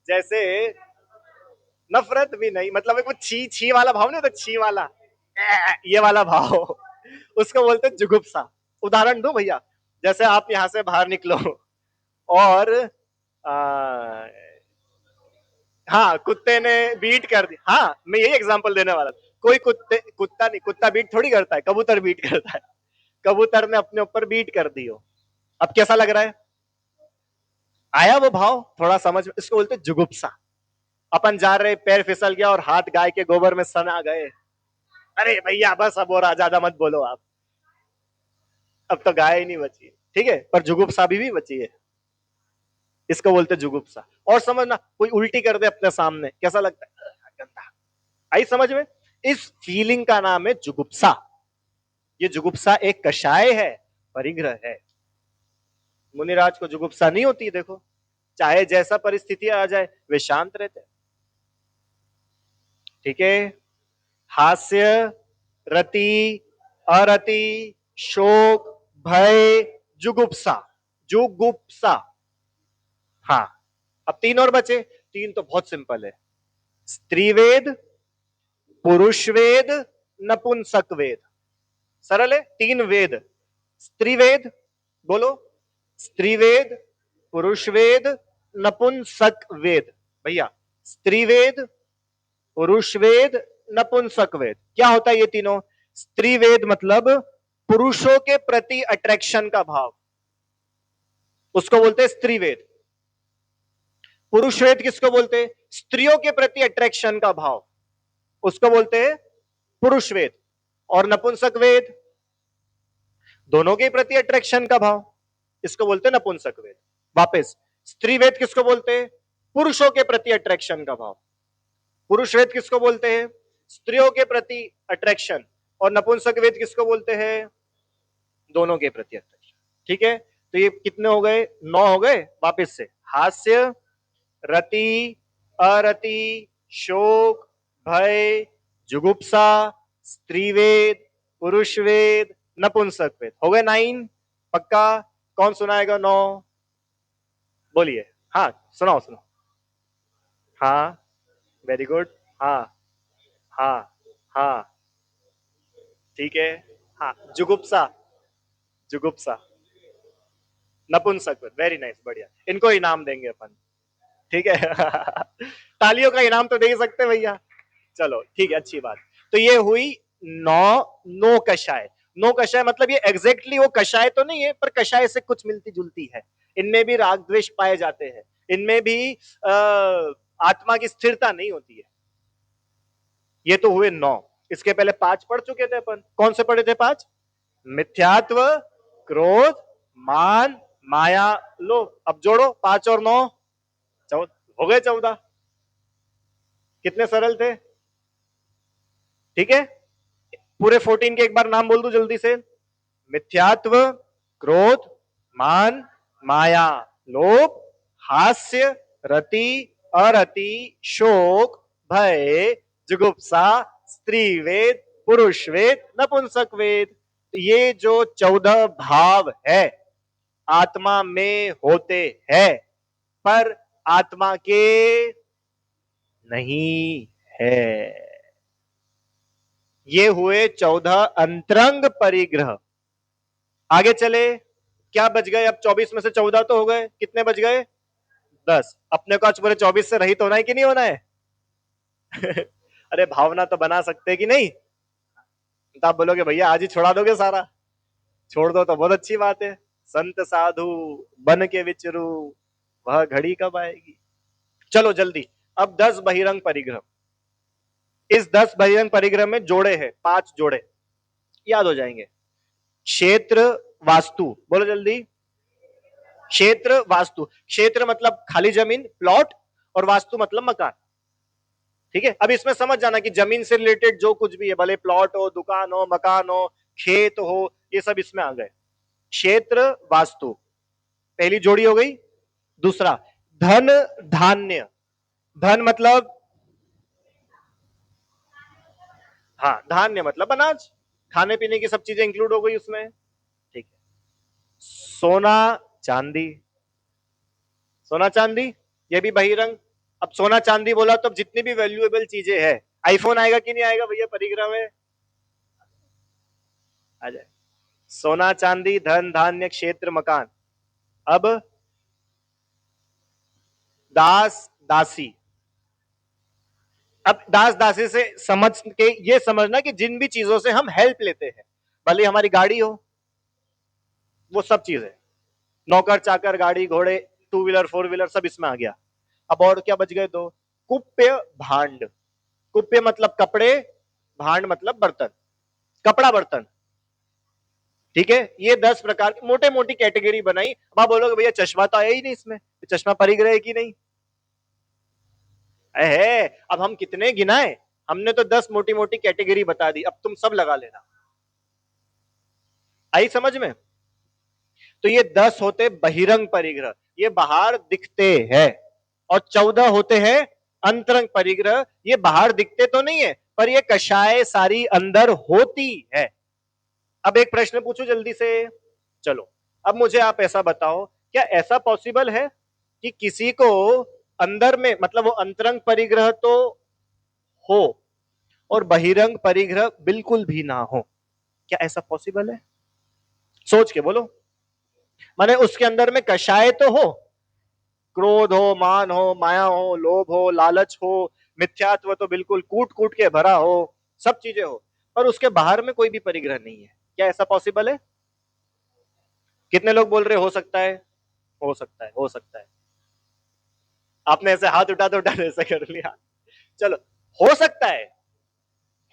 जैसे नफरत भी नहीं, मतलब एक वो छी छी वाला भाव नहीं होता, छी वाला, ये वाला भाव, उसको बोलते हैं जुगुप्सा। उदाहरण दो भैया, जैसे आप यहां से बाहर निकलो और आ, हाँ, कुत्ते ने बीट कर दी। हाँ, मैं यही एग्जांपल देने वाला था। कोई कुत्ता नहीं, कुत्ता बीट थोड़ी करता है, कबूतर बीट करता है। कबूतर ने अपने ऊपर बीट कर दी हो, अब कैसा लग रहा है? आया वो भाव थोड़ा समझ में? इसको बोलते जुगुप्सा। अपन जा रहे, पैर फिसल गया और हाथ गाय के गोबर में सना गए। अरे भैया बस, अब और ज्यादा मत बोलो आप, अब तो गाय ही नहीं बची। ठीक है, पर जुगुप्सा भी बची है, इसको बोलते जुगुप्सा। और समझना, कोई उल्टी कर दे अपने सामने, कैसा लगता है? गंदा। आई समझ में? इस फीलिंग का नाम है जुगुप्सा। ये जुगुप्सा एक कषाय है, परिग्रह है। मुनिराज को जुगुप्सा नहीं होती, देखो चाहे जैसा परिस्थिति आ जाए वे शांत रहते हैं। ठीक है, हास्य, रति, अरति, शोक, भय, जुगुप्सा। जुगुप्सा, हाँ। अब तीन और बचे, तीन तो बहुत सिंपल है। स्त्रीवेद, पुरुषवेद, नपुंसक वेद। सरल है, तीन वेद। स्त्रीवेद, बोलो। स्त्रीवेद, पुरुषवेद, नपुंसक वेद। भैया, स्त्रीवेद, पुरुषवेद, नपुंसक वेद, क्या होता है ये तीनों? स्त्रीवेद मतलब पुरुषों के प्रति अट्रैक्शन का भाव, उसको बोलते हैं स्त्रीवेद। पुरुषवेद किसको बोलते हैं? स्त्रियों के प्रति अट्रैक्शन का भाव, उसको बोलते हैं पुरुषवेद। और नपुंसक वेद दोनों के प्रति अट्रैक्शन का भाव, इसको बोलते हैं नपुंसक वेद। वापस, स्त्रीवेद किसको बोलते हैं? पुरुषों के प्रति अट्रैक्शन का भाव। पुरुषवेद किसको बोलते हैं? स्त्रियों के प्रति अट्रैक्शन। और नपुंसक वेद किसको बोलते हैं? दोनों के प्रति अट्रैक्शन। ठीक है, तो ये कितने हो गए? 9 हो गए। वापस से, हास्य, रति, अरति, शोक, भय, जुगुप्सा, स्त्रीवेद, पुरुषवेद, नपुंसक वेद, हो गए 9। पक्का? कौन सुनाएगा 9? बोलिए। हाँ, सुनाओ सुनाओ। हाँ, वेरी गुड। हाँ हाँ हाँ, ठीक है। हाँ, जुगुप्सा, जुगुप्सा, नपुंसक वेद, वेरी नाइस, बढ़िया। इनको इनाम देंगे अपन, ठीक है। तालियों का इनाम तो दे ही सकते भैया। चलो ठीक है, अच्छी बात। तो ये हुई 9 कषाय। 9 कषाय मतलब ये एग्जैक्टली वो कषाय तो नहीं है, पर कषाय से कुछ मिलती जुलती है। इनमें भी राग द्वेष पाए जाते हैं, इनमें भी आत्मा की स्थिरता नहीं होती है। ये तो हुए 9। इसके पहले 5 पढ़ चुके थे अपन। कौन से पढ़े थे 5? मिथ्यात्व, क्रोध, मान, माया, लोभ। अब जोड़ो 5 और 9, हो गए 14। कितने सरल थे? ठीक है, पूरे 14 के एक बार नाम बोल दो जल्दी से। मिथ्यात्व, क्रोध, मान, माया, लोभ, हास्य, रति, अरति, शोक, भय, जुगुप्सा, स्त्रीवेद, पुरुषवेद, नपुंसक वेद। ये जो 14 भाव है आत्मा में होते हैं, पर आत्मा के नहीं है। ये हुए 14 अंतरंग परिग्रह। आगे चले, क्या बच गए? अब 24 में से 14 तो हो गए, कितने बच गए? 10। अपने को आज पूरे 24 से रहित होना है कि नहीं होना है? अरे भावना तो बना सकते कि नहीं? तो आप बोलोगे भैया आज ही छोड़ा दोगे सारा? छोड़ दो तो बहुत अच्छी बात है। संत साधु बन के विचरू, वह घड़ी कब आएगी? चलो जल्दी, अब 10 बहिरंग परिग्रह। इस 10 बहिरंग परिग्रह में जोड़े हैं, 5 जोड़े याद हो जाएंगे। क्षेत्र, वास्तु, बोलो जल्दी। क्षेत्र, वास्तु। क्षेत्र मतलब खाली जमीन, प्लॉट, और वास्तु मतलब मकान। ठीक है, अब इसमें समझ जाना कि जमीन से रिलेटेड जो कुछ भी है, भले प्लॉट हो, दुकान हो, मकान हो, खेत हो, ये सब इसमें आ गए। क्षेत्र, वास्तु, पहली जोड़ी हो गई। दूसरा, धन, धान्य। धन मतलब, हाँ, धान्य मतलब अनाज, खाने पीने की सब चीजें इंक्लूड हो गई उसमें। ठीक है। सोना, चांदी। सोना चांदी ये भी बहिरंग। अब सोना चांदी बोला तो जितनी भी वैल्यूएबल चीजें हैं, आईफोन आएगा कि नहीं आएगा भैया परिग्रह में? आ जाए। सोना चांदी, धन धान्य, क्षेत्र, मकान। अब दास, दासी। अब दास दासी से समझ के ये समझना कि जिन भी चीजों से हम हेल्प लेते हैं, भले हमारी गाड़ी हो, वो सब चीजें, नौकर चाकर, गाड़ी घोड़े, 2 व्हीलर 4 व्हीलर सब इसमें आ गया। अब और क्या बच गए? 2। कुप्य, भांड। कुप्य मतलब कपड़े, भांड मतलब बर्तन, कपड़ा बर्तन। ठीक है, ये 10 प्रकार की मोटे मोटी कैटेगरी बनाई। अब आप बोलोगे भैया चश्मा तो आया ही नहीं इसमें, तो चश्मा परिग्रह है कि नहीं? है। अब हम कितने गिनाए? हमने तो 10 मोटी मोटी कैटेगरी बता दी, अब तुम सब लगा लेना। आई समझ में? तो ये 10 होते बहिरंग परिग्रह। ये बाहर दिखते हैं, और 14 होते हैं अंतरंग परिग्रह। ये बाहर दिखते तो नहीं है, पर ये कषाय सारी अंदर होती है। अब एक प्रश्न पूछूं जल्दी से, चलो अब मुझे आप ऐसा बताओ, क्या ऐसा पॉसिबल है कि किसी को अंदर में, मतलब वो अंतरंग परिग्रह तो हो और बहिरंग परिग्रह बिल्कुल भी ना हो? क्या ऐसा पॉसिबल है? सोच के बोलो। माने उसके अंदर में कषाय तो हो, क्रोध हो, मान हो, माया हो, लोभ हो, लालच हो, मिथ्यात्व तो बिल्कुल कूट कूट के भरा हो, सब चीजें हो, पर उसके बाहर में कोई भी परिग्रह नहीं है। क्या ऐसा पॉसिबल है? कितने लोग बोल रहे हो सकता है, हो सकता है, हो सकता है? आपने ऐसे हाथ उठा ऐसा कर लिया। चलो, हो सकता है,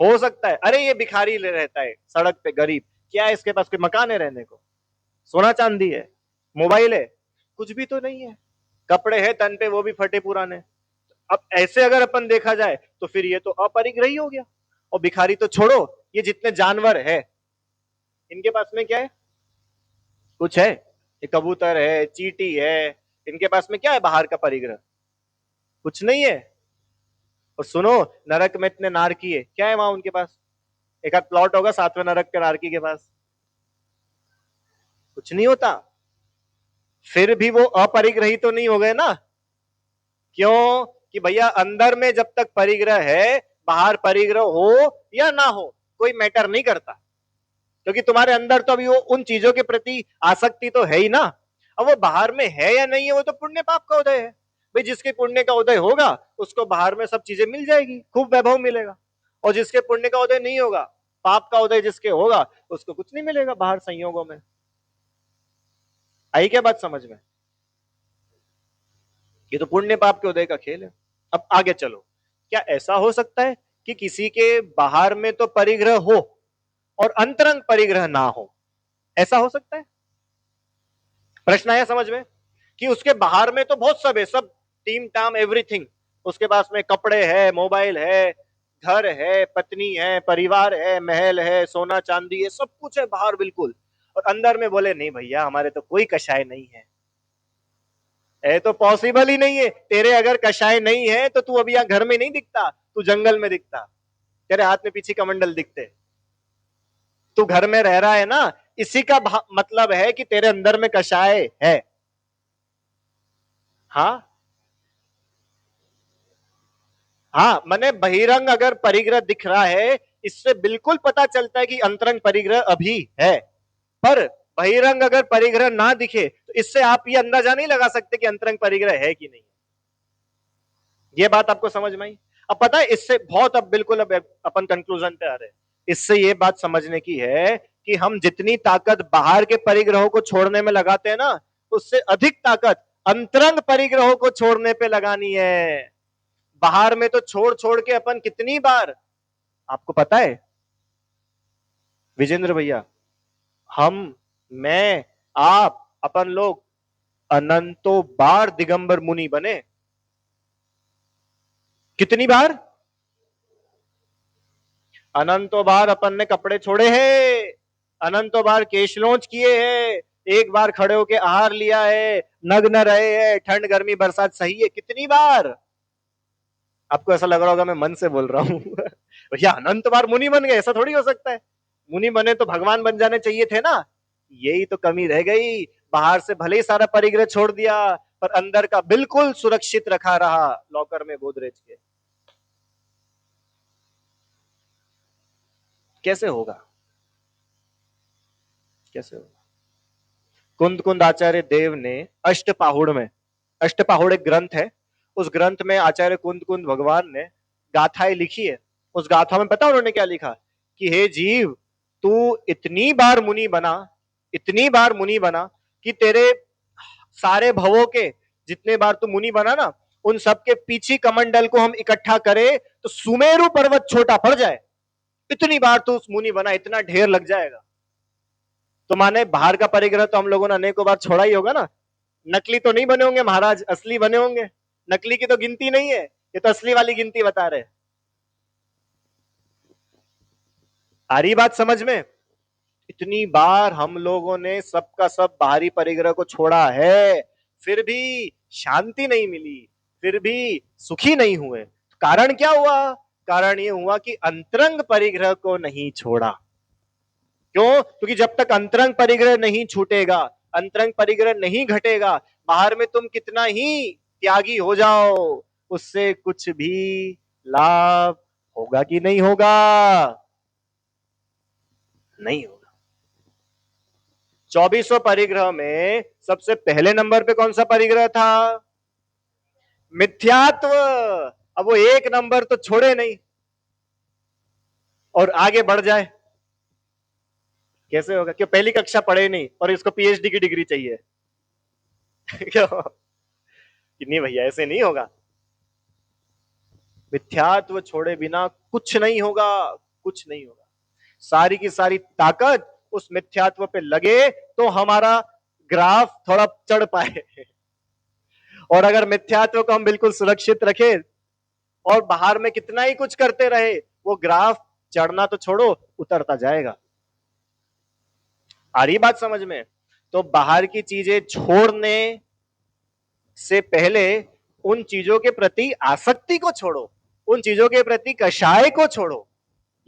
हो सकता है। अरे ये भिखारी ले रहता है सड़क पे, गरीब, क्या है इसके पास? कोई मकान है रहने को? सोना चांदी है? मोबाइल है? कुछ भी तो नहीं है। कपड़े हैं तन पे, वो भी फटे पुराने। अब ऐसे अगर अपन देखा जाए तो फिर ये तो अपरिग्रही हो गया। और भिखारी तो छोड़ो, ये जितने जानवर है इनके पास में क्या है? कुछ है? ये कबूतर है, चींटी है, इनके पास में क्या है बाहर का परिग्रह? कुछ नहीं है। और सुनो, नरक में इतने नारकी है, क्या है वहां उनके पास? एक आध प्लॉट होगा सातवें नरक के नारकी के पास, कुछ नहीं होता। फिर भी वो अपरिग्रही तो नहीं हो गए ना? क्यों? कि भैया अंदर में जब तक परिग्रह है, बाहर परिग्रह हो या ना हो, कोई मैटर नहीं करता, क्योंकि तुम्हारे अंदर तो अभी वो उन चीजों के प्रति आसक्ति तो है ही ना। अब वो बाहर में है या नहीं है, वो तो पुण्य पाप का उदय है। भाई जिसके पुण्य का उदय होगा उसको बाहर में सब चीजें मिल जाएगी, खूब वैभव मिलेगा। और जिसके पुण्य का उदय नहीं होगा, पाप का उदय जिसके होगा, उसको कुछ नहीं मिलेगा बाहर संयोगों में। आई क्या बात समझ में? ये तो पुण्य पाप के उदय का खेल है। अब आगे चलो, क्या ऐसा हो सकता है कि किसी के बाहर में तो परिग्रह हो और अंतरंग परिग्रह ना हो? ऐसा हो सकता है? प्रश्न आया समझ में? कि उसके बाहर में तो बहुत सब है, सब टीम टाम एवरीथिंग, उसके पास में कपड़े है, मोबाइल है, घर है, पत्नी है, परिवार है, महल है, सोना चांदी है, सब कुछ है बाहर बिल्कुल, और अंदर में बोले नहीं भैया हमारे तो कोई कषाय नहीं है। ये तो पॉसिबल ही नहीं है। तेरे अगर कषाय नहीं है तो तू अभी यहाँ घर में नहीं दिखता, तू जंगल में दिखता, तेरे हाथ में पीछे कमंडल दिखते। तू घर में रह रहा है ना, इसी का मतलब है कि तेरे अंदर में कषाय है। हाँ, हाँ, मने बहिरंग अगर परिग्रह दिख रहा है, इससे बिल्कुल पता चलता है कि अंतरंग परिग्रह अभी है। पर बहिरंग अगर परिग्रह ना दिखे तो इससे आप ये अंदाजा नहीं लगा सकते कि अंतरंग परिग्रह है कि नहीं। ये बात आपको समझ में आई? अब पता है इससे बहुत, अब बिल्कुल अब अपन कंक्लूजन पे आ रहे हैं। इससे ये बात समझने की है कि हम जितनी ताकत बाहर के परिग्रहों को छोड़ने में लगाते हैं ना, उससे अधिक ताकत अंतरंग परिग्रहों को छोड़ने पे लगानी है। बाहर में तो छोड़ छोड़ के अपन कितनी बार, आपको पता है विजेंद्र भैया, हम, मैं, आप, अपन लोग अनंतों बार दिगंबर मुनि बने। कितनी बार? अनंतों बार अपन ने कपड़े छोड़े हैं, अनंतों बार केश लॉन्च किए हैं, एक बार खड़े होके आहार लिया है, नग्न रहे हैं, ठंड गर्मी बरसात सही है, कितनी बार? आपको ऐसा लग रहा होगा मैं मन से बोल रहा हूं। भैया अनंत बार मुनि बन गए, ऐसा थोड़ी हो सकता है। मुनि बने तो भगवान बन जाने चाहिए थे ना। यही तो कमी रह गई। बाहर से भले ही सारा परिग्रह छोड़ दिया, पर अंदर का बिल्कुल सुरक्षित रखा रहा लॉकर में गोदरेज के। कैसे होगा? कैसे होगा? कुंद कुंद आचार्य देव ने अष्टपाहुड़ में, अष्टपाहुड़ एक ग्रंथ है, उस ग्रंथ में आचार्य कुंद कुंद भगवान ने गाथाएं लिखी है। उस गाथा में पता उन्होंने क्या लिखा? कि हे जीव, तू इतनी बार मुनि बना, इतनी बार मुनि बना कि तेरे सारे भवों के जितने बार तू मुनि बना ना, उन सबके पीछे कमंडल को हम इकट्ठा करें तो सुमेरु पर्वत छोटा पड़ जाए। इतनी बार तू उस मुनि बना, इतना ढेर लग जाएगा। तो माने बाहर का परिग्रह तो हम लोगों ने अनेकों बार छोड़ा ही होगा ना। नकली तो नहीं बने होंगे महाराज, असली बने होंगे। नकली की तो गिनती नहीं है, ये तो असली वाली गिनती बता रहे। आ रही बात समझ में? इतनी बार हम लोगों ने सबका सब बाहरी परिग्रह को छोड़ा है, फिर भी शांति नहीं मिली, फिर भी सुखी नहीं हुए। कारण क्या हुआ? कारण ये हुआ कि अंतरंग परिग्रह को नहीं छोड़ा। क्यों? क्योंकि जब तक अंतरंग परिग्रह नहीं छूटेगा, अंतरंग परिग्रह नहीं घटेगा, बाहर में तुम कितना ही त्यागी हो जाओ, उससे कुछ भी लाभ होगा कि नहीं होगा? नहीं होगा। 2400 परिग्रह में सबसे पहले नंबर पे कौन सा परिग्रह था? मिथ्यात्व। अब वो एक नंबर तो छोड़े नहीं और आगे बढ़ जाए, कैसे होगा? क्यों? पहली कक्षा पढ़े नहीं और इसको पीएचडी की डिग्री चाहिए। क्यों? कि नहीं भैया, ऐसे नहीं होगा। मिथ्यात्व छोड़े बिना कुछ नहीं होगा, कुछ नहीं होगा। सारी की सारी ताकत उस मिथ्यात्व पे लगे तो हमारा ग्राफ थोड़ा चढ़ पाए। और अगर मिथ्यात्व को हम बिल्कुल सुरक्षित रखें और बाहर में कितना ही कुछ करते रहे, वो ग्राफ चढ़ना तो छोड़ो, उतरता जाएगा। आ रही बात समझ में? तो बाहर की चीजें छोड़ने से पहले उन चीजों के प्रति आसक्ति को छोड़ो, उन चीजों के प्रति कषाय को छोड़ो।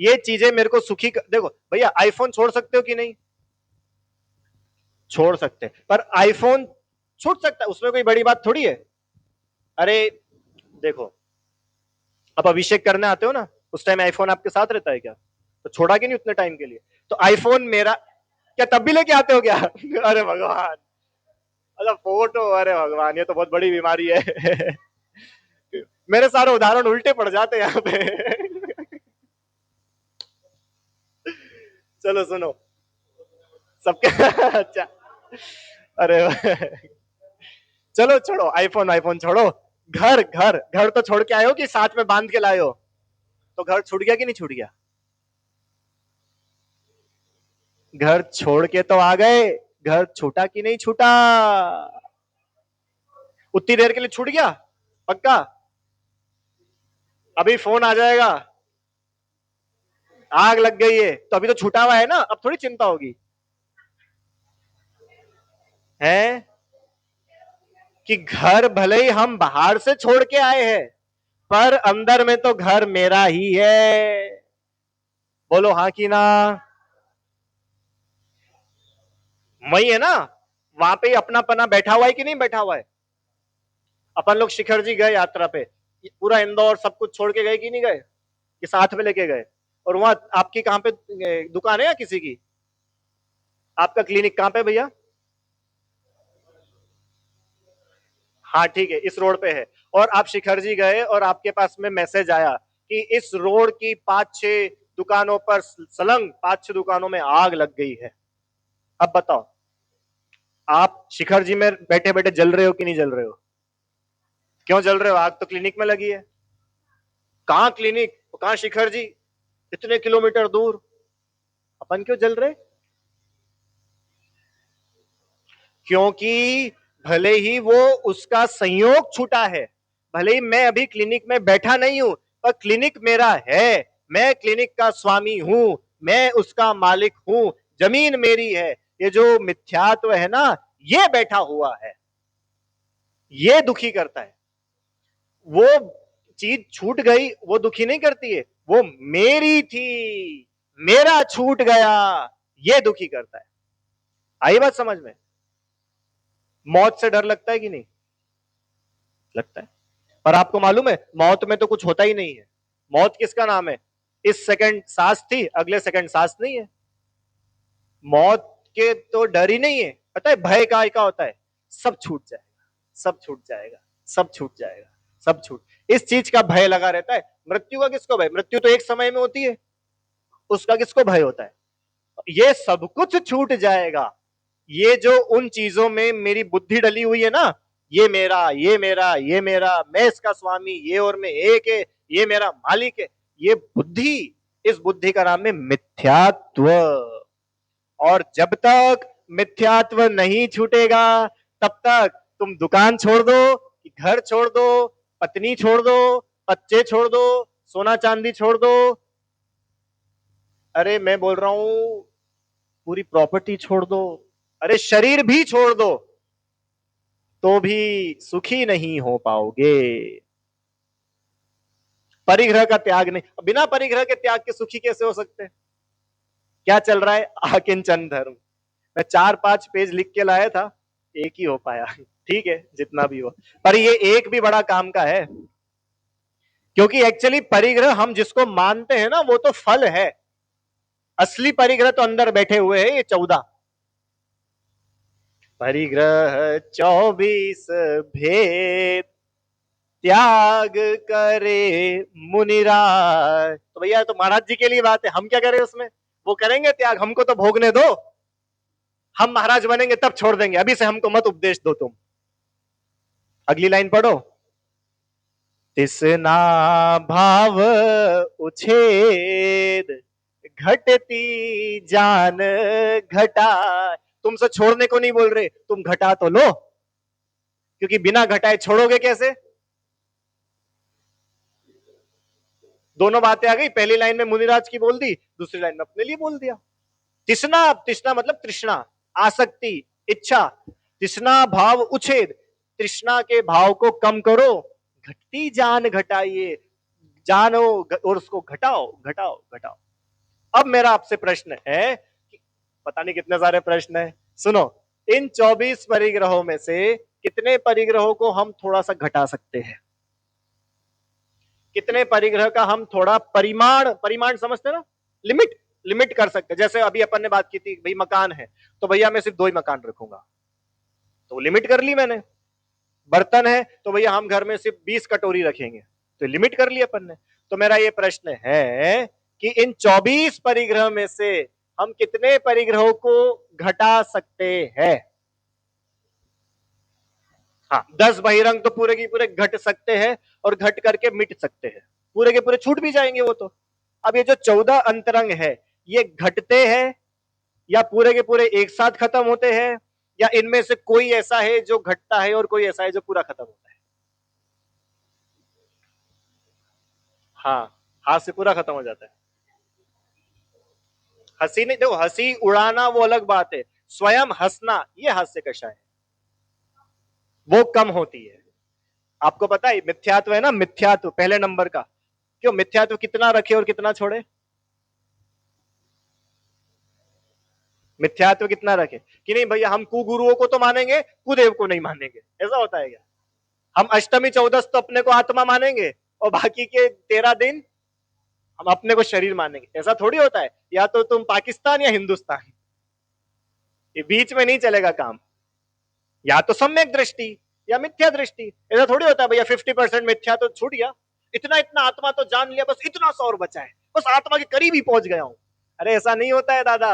ये चीजें मेरे को सुखी देखो भैया, आईफोन छोड़ सकते हो कि नहीं? छोड़ सकते हैं, पर आईफोन छूट सकता है, उसमें कोई बड़ी बात थोड़ी है। अरे देखो, अब अभिषेक करने आते हो ना, उस टाइम आईफोन आपके साथ रहता है क्या? तो छोड़ा कि नहीं उतने टाइम के लिए? तो आईफोन मेरा क्या तब भी लेके आते हो क्या? अरे भगवान, अच्छा फोटो, अरे भगवान, ये तो बहुत बड़ी बीमारी है। मेरे सारे उदाहरण उल्टे पड़ जाते हैं यहाँ पे। चलो सुनो सबके। अच्छा, अरे चलो छोड़ो, आईफोन आईफोन छोड़ो। घर घर घर तो छोड़ के आए हो कि साथ में बांध के लाए हो? तो घर छूट गया कि नहीं छूट गया? घर छोड़ के तो आ गए, घर छूटा कि नहीं छूटा? उतनी देर के लिए छूट गया पक्का? अभी फोन आ जाएगा, आग लग गई है, तो अभी तो छूटा हुआ है ना, अब थोड़ी चिंता होगी। है कि घर भले ही हम बाहर से छोड़ के आए हैं, पर अंदर में तो घर मेरा ही है। बोलो हाँ कि ना? वही है ना, वहां पे अपना पना बैठा हुआ है कि नहीं बैठा हुआ है? अपन लोग शिखर जी गए यात्रा पे, पूरा इंदौर सब कुछ छोड़ के गए कि नहीं गए? कि साथ में लेके गए? और वहां आपकी कहां पे दुकान है या किसी की? आपका क्लिनिक कहां पे भैया? हाँ ठीक है, इस रोड पे है। और आप शिखर जी गए और आपके पास में मैसेज आया कि इस रोड की 5-6 दुकानों पर सलंग 5-6 दुकानों में आग लग गई है। अब बताओ, आप शिखर जी में बैठे बैठे जल रहे हो कि नहीं जल रहे हो? क्यों जल रहे हो? आग तो क्लिनिक में लगी है। कहाँ क्लिनिक, कहाँ शिखर जी? इतने किलोमीटर दूर, अपन क्यों जल रहे? क्योंकि भले ही वो उसका संयोग छूटा है, भले ही मैं अभी क्लिनिक में बैठा नहीं हूं, पर क्लिनिक मेरा है, मैं क्लिनिक का स्वामी हूं, मैं उसका मालिक हूं, जमीन मेरी है। ये जो मिथ्यात्व है ना, ये बैठा हुआ है, ये दुखी करता है। वो चीज छूट गई वो दुखी नहीं करती है, वो मेरी थी, मेरा छूट गया, ये दुखी करता है। आई बात समझ में? मौत से डर लगता है कि नहीं लगता है? पर आपको मालूम है, मौत में तो कुछ होता ही नहीं है। मौत किसका नाम है? इस सेकंड सांस थी, अगले सेकंड सांस नहीं है। मौत के तो डर ही नहीं है। पता है भय का होता है? सब छूट जाएगा, सब छूट जाएगा, सब छूट जाएगा, सब छूट, इस चीज का भय लगा रहता है। मृत्यु का किसको भय? मृत्यु तो एक समय में होती है, उसका किसको भय होता है? ये सब कुछ छूट जाएगा। ये जो उन चीजों में मेरी बुद्धि डली हुई है ना, ये मेरा, ये मेरा, ये मेरा, मैं इसका स्वामी, ये और मैं एक है, ये मेरा मालिक है, ये बुद्धि, इस बुद्धि का नाम है मिथ्यात्व। और जब तक मिथ्यात्व नहीं छूटेगा, तब तक तुम दुकान छोड़ दो, घर छोड़ दो, पत्नी छोड़ दो, बच्चे छोड़ दो, सोना चांदी छोड़ दो, अरे मैं बोल रहा हूं पूरी प्रॉपर्टी छोड़ दो, अरे शरीर भी छोड़ दो, तो भी सुखी नहीं हो पाओगे। परिग्रह का त्याग नहीं, बिना परिग्रह के त्याग के सुखी कैसे हो सकते हैं? क्या चल रहा है? आकिंचन धर्म। मैं 4-5 पेज लिख के लाया था, एक ही हो पाया। ठीक है, जितना भी हो, पर ये एक भी बड़ा काम का है, क्योंकि एक्चुअली परिग्रह हम जिसको मानते हैं ना, वो तो फल है। असली परिग्रह तो अंदर बैठे हुए हैं ये 14 परिग्रह। 24 भेद त्याग करे मुनिराज। तो भैया तो महाराज जी के लिए बात है, हम क्या करें उसमें? वो करेंगे त्याग, हमको तो भोगने दो। हम महाराज बनेंगे तब छोड़ देंगे, अभी से हमको मत उपदेश दो तुम। अगली लाइन पढ़ो। तिसना भाव उछेद घटती जान घटा। तुमसे छोड़ने को नहीं बोल रहे, तुम घटा तो लो, क्योंकि बिना घटाए छोड़ोगे कैसे? दोनों बातें आ गई, पहली लाइन में मुनिराज की बोल दी, दूसरी लाइन में अपने लिए बोल दिया। तिसना, तिसना मतलब तृष्णा, आसक्ति, इच्छा। तिसना भाव उच्छेद, तृष्णा के भाव को कम करो। घटती जान घटाइए, जानो और उसको घटाओ घटाओ घटाओ। अब मेरा आपसे प्रश्न है, पता नहीं कितने सारे प्रश्न है, सुनो। इन 24 परिग्रहों में से कितने परिग्रहों को हम थोड़ा सा घटा सकते हैं? कितने परिग्रह का हम थोड़ा परिमाण, परिमाण समझते ना, लिमिट, लिमिट कर सकते हैं। जैसे अभी अपन ने बात की थी, भाई मकान है तो भैया मैं सिर्फ 2 ही मकान रखूंगा, तो लिमिट कर ली मैंने। बर्तन है तो भैया हम घर में सिर्फ 20 कटोरी रखेंगे, तो लिमिट कर ली अपन ने। तो मेरा ये प्रश्न है कि इन 24 परिग्रह में से हम कितने परिग्रहों को घटा सकते हैं? हाँ, 10 बहिरंग तो पूरे के पूरे घट सकते हैं, और घट करके मिट सकते हैं, पूरे के पूरे छूट भी जाएंगे वो तो। अब ये जो 14 अंतरंग है, ये घटते हैं या पूरे के पूरे एक साथ खत्म होते हैं, या इनमें से कोई ऐसा है जो घटता है और कोई ऐसा है जो पूरा खत्म होता है? हाँ, हाथ से पूरा खत्म हो जाता है। हंसी नहीं, देखो हंसी उड़ाना वो अलग बात है, स्वयं हंसना ये हास्य कषा है, वो कम होती है। आपको पता है मिथ्यात्व है ना, मिथ्यात्व पहले नंबर का। क्यों मिथ्यात्व कितना रखे और कितना छोड़े? मिथ्यात्व कितना रखे कि नहीं भैया हम कुगुरुओं को तो मानेंगे, कुदेव को नहीं मानेंगे, ऐसा होता है क्या? हम अष्टमी चौदस तो अपने को आत्मा मानेंगे, और बाकी के 13 दिन हम अपने को शरीर मानेंगे, ऐसा थोड़ी होता है। या तो तुम पाकिस्तान या हिंदुस्तान, ये बीच में नहीं चलेगा काम। या तो सम्यक दृष्टि या मिथ्या दृष्टि, ऐसा थोड़ी होता है भैया 50% मिथ्या तो छूट गया, इतना इतना आत्मा तो जान लिया, बस इतना सा और बचा है, बस आत्मा के करीब ही पहुंच गया हूं। अरे ऐसा नहीं होता है दादा,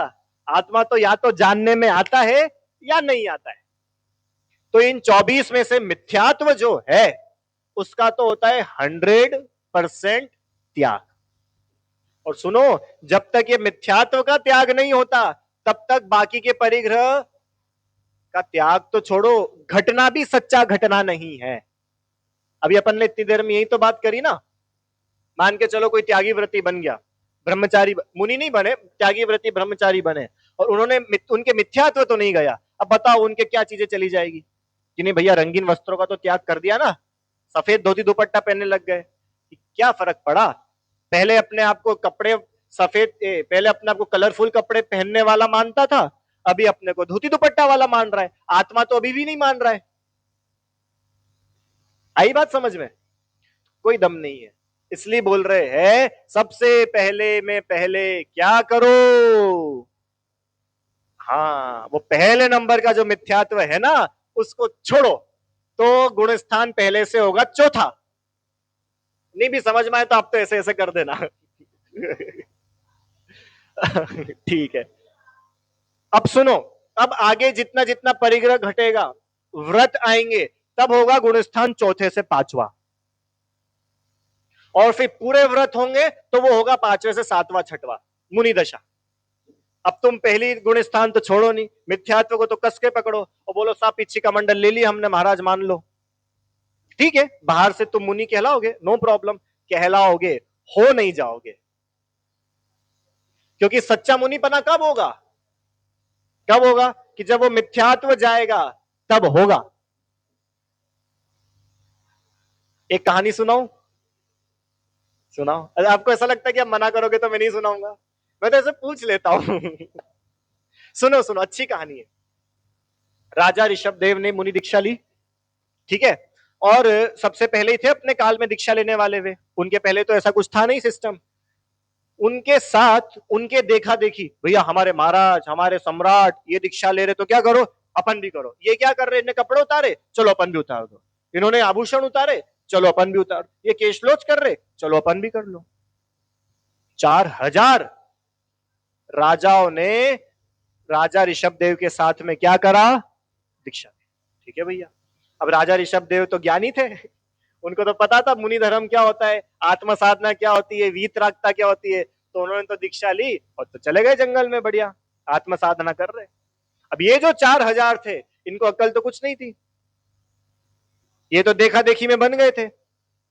आत्मा तो या तो जानने में आता है या नहीं आता है। तो इन 24 में से मिथ्यात्व जो है उसका तो होता है 100% त्याग। और सुनो, जब तक ये मिथ्यात्व का त्याग नहीं होता तब तक बाकी के परिग्रह का त्याग तो छोड़ो, घटना भी सच्चा घटना नहीं है। अभी अपन ने इतनी देर में यही तो बात करी ना। मान के चलो कोई त्यागी व्रती बन गया, ब्रह्मचारी, मुनि नहीं बने, त्यागी व्रती ब्रह्मचारी बने, और उन्होंने उनके मिथ्यात्व तो नहीं गया। अब बताओ उनके क्या चीजें चली जाएगी? कि नहीं भैया रंगीन वस्त्रों का तो त्याग कर दिया ना, सफेद धोती दुपट्टा पहनने लग गए, क्या फर्क पड़ा? पहले अपने आप को कपड़े सफेद, पहले अपने आप को कलरफुल कपड़े पहनने वाला मानता था, अभी अपने को धोती दुपट्टा वाला मान रहा है। आत्मा तो अभी भी नहीं मान रहा है। आई बात समझ में? कोई दम नहीं है, इसलिए बोल रहे हैं सबसे पहले में पहले क्या करो? हाँ, वो पहले नंबर का जो मिथ्यात्व है ना, उसको छोड़ो, तो गुण स्थान पहले से होगा चौथा। नहीं भी समझ में आए तो आप तो ऐसे ऐसे कर देना। ठीक है। अब सुनो, अब आगे जितना जितना परिग्रह घटेगा, व्रत आएंगे, तब होगा गुणस्थान चौथे से पांचवा, और फिर पूरे व्रत होंगे तो वो होगा पांचवे से सातवां छठवां, मुनि दशा। अब तुम पहली गुण स्थान तो छोड़ो नहीं, मिथ्यात्व को तो कस के पकड़ो और बोलो साहब पीछे का मंडल ले लिया हमने महाराज, मान लो। ठीक है, बाहर से तुम मुनि कहलाओगे, नो प्रॉब्लम, कहलाओगे, हो नहीं जाओगे। क्योंकि सच्चा मुनि बना कब होगा? कब होगा? कि जब वो मिथ्यात्व जाएगा तब होगा। एक कहानी सुनाऊं? सुनाओ। अरे आपको ऐसा लगता है कि आप मना करोगे तो मैं नहीं सुनाऊंगा? मैं तो ऐसे पूछ लेता हूं। सुनो सुनो, अच्छी कहानी है। राजा ऋषभ देव ने मुनि दीक्षा ली, ठीक है। और सबसे पहले ही थे अपने काल में दीक्षा लेने वाले वे, उनके पहले तो ऐसा कुछ था नहीं सिस्टम। उनके साथ उनके देखा देखी, भैया हमारे महाराज हमारे सम्राट ये दीक्षा ले रहे तो क्या करो, अपन भी करो। ये क्या कर रहे, इन्हें कपड़े उतारे, चलो अपन भी उतार दो। इन्होंने आभूषण उतारे, चलो अपन भी उतार। ये केशलोच कर रहे, चलो अपन भी कर लो। 4,000 राजाओं ने राजा ऋषभ देव के साथ में क्या करा, दीक्षा दी। ठीक है भैया। अब राजा ऋषभ देव तो ज्ञानी थे, उनको तो पता था मुनि धर्म क्या होता है, आत्म साधना क्या होती है, वीतरागता क्या होती है। तो उन्होंने तो दीक्षा ली और तो चले गए जंगल में, बढ़िया आत्म साधना कर रहे। अब ये जो 4,000 थे, इनको अक्ल तो कुछ नहीं थी, ये तो देखा देखी में बन गए थे।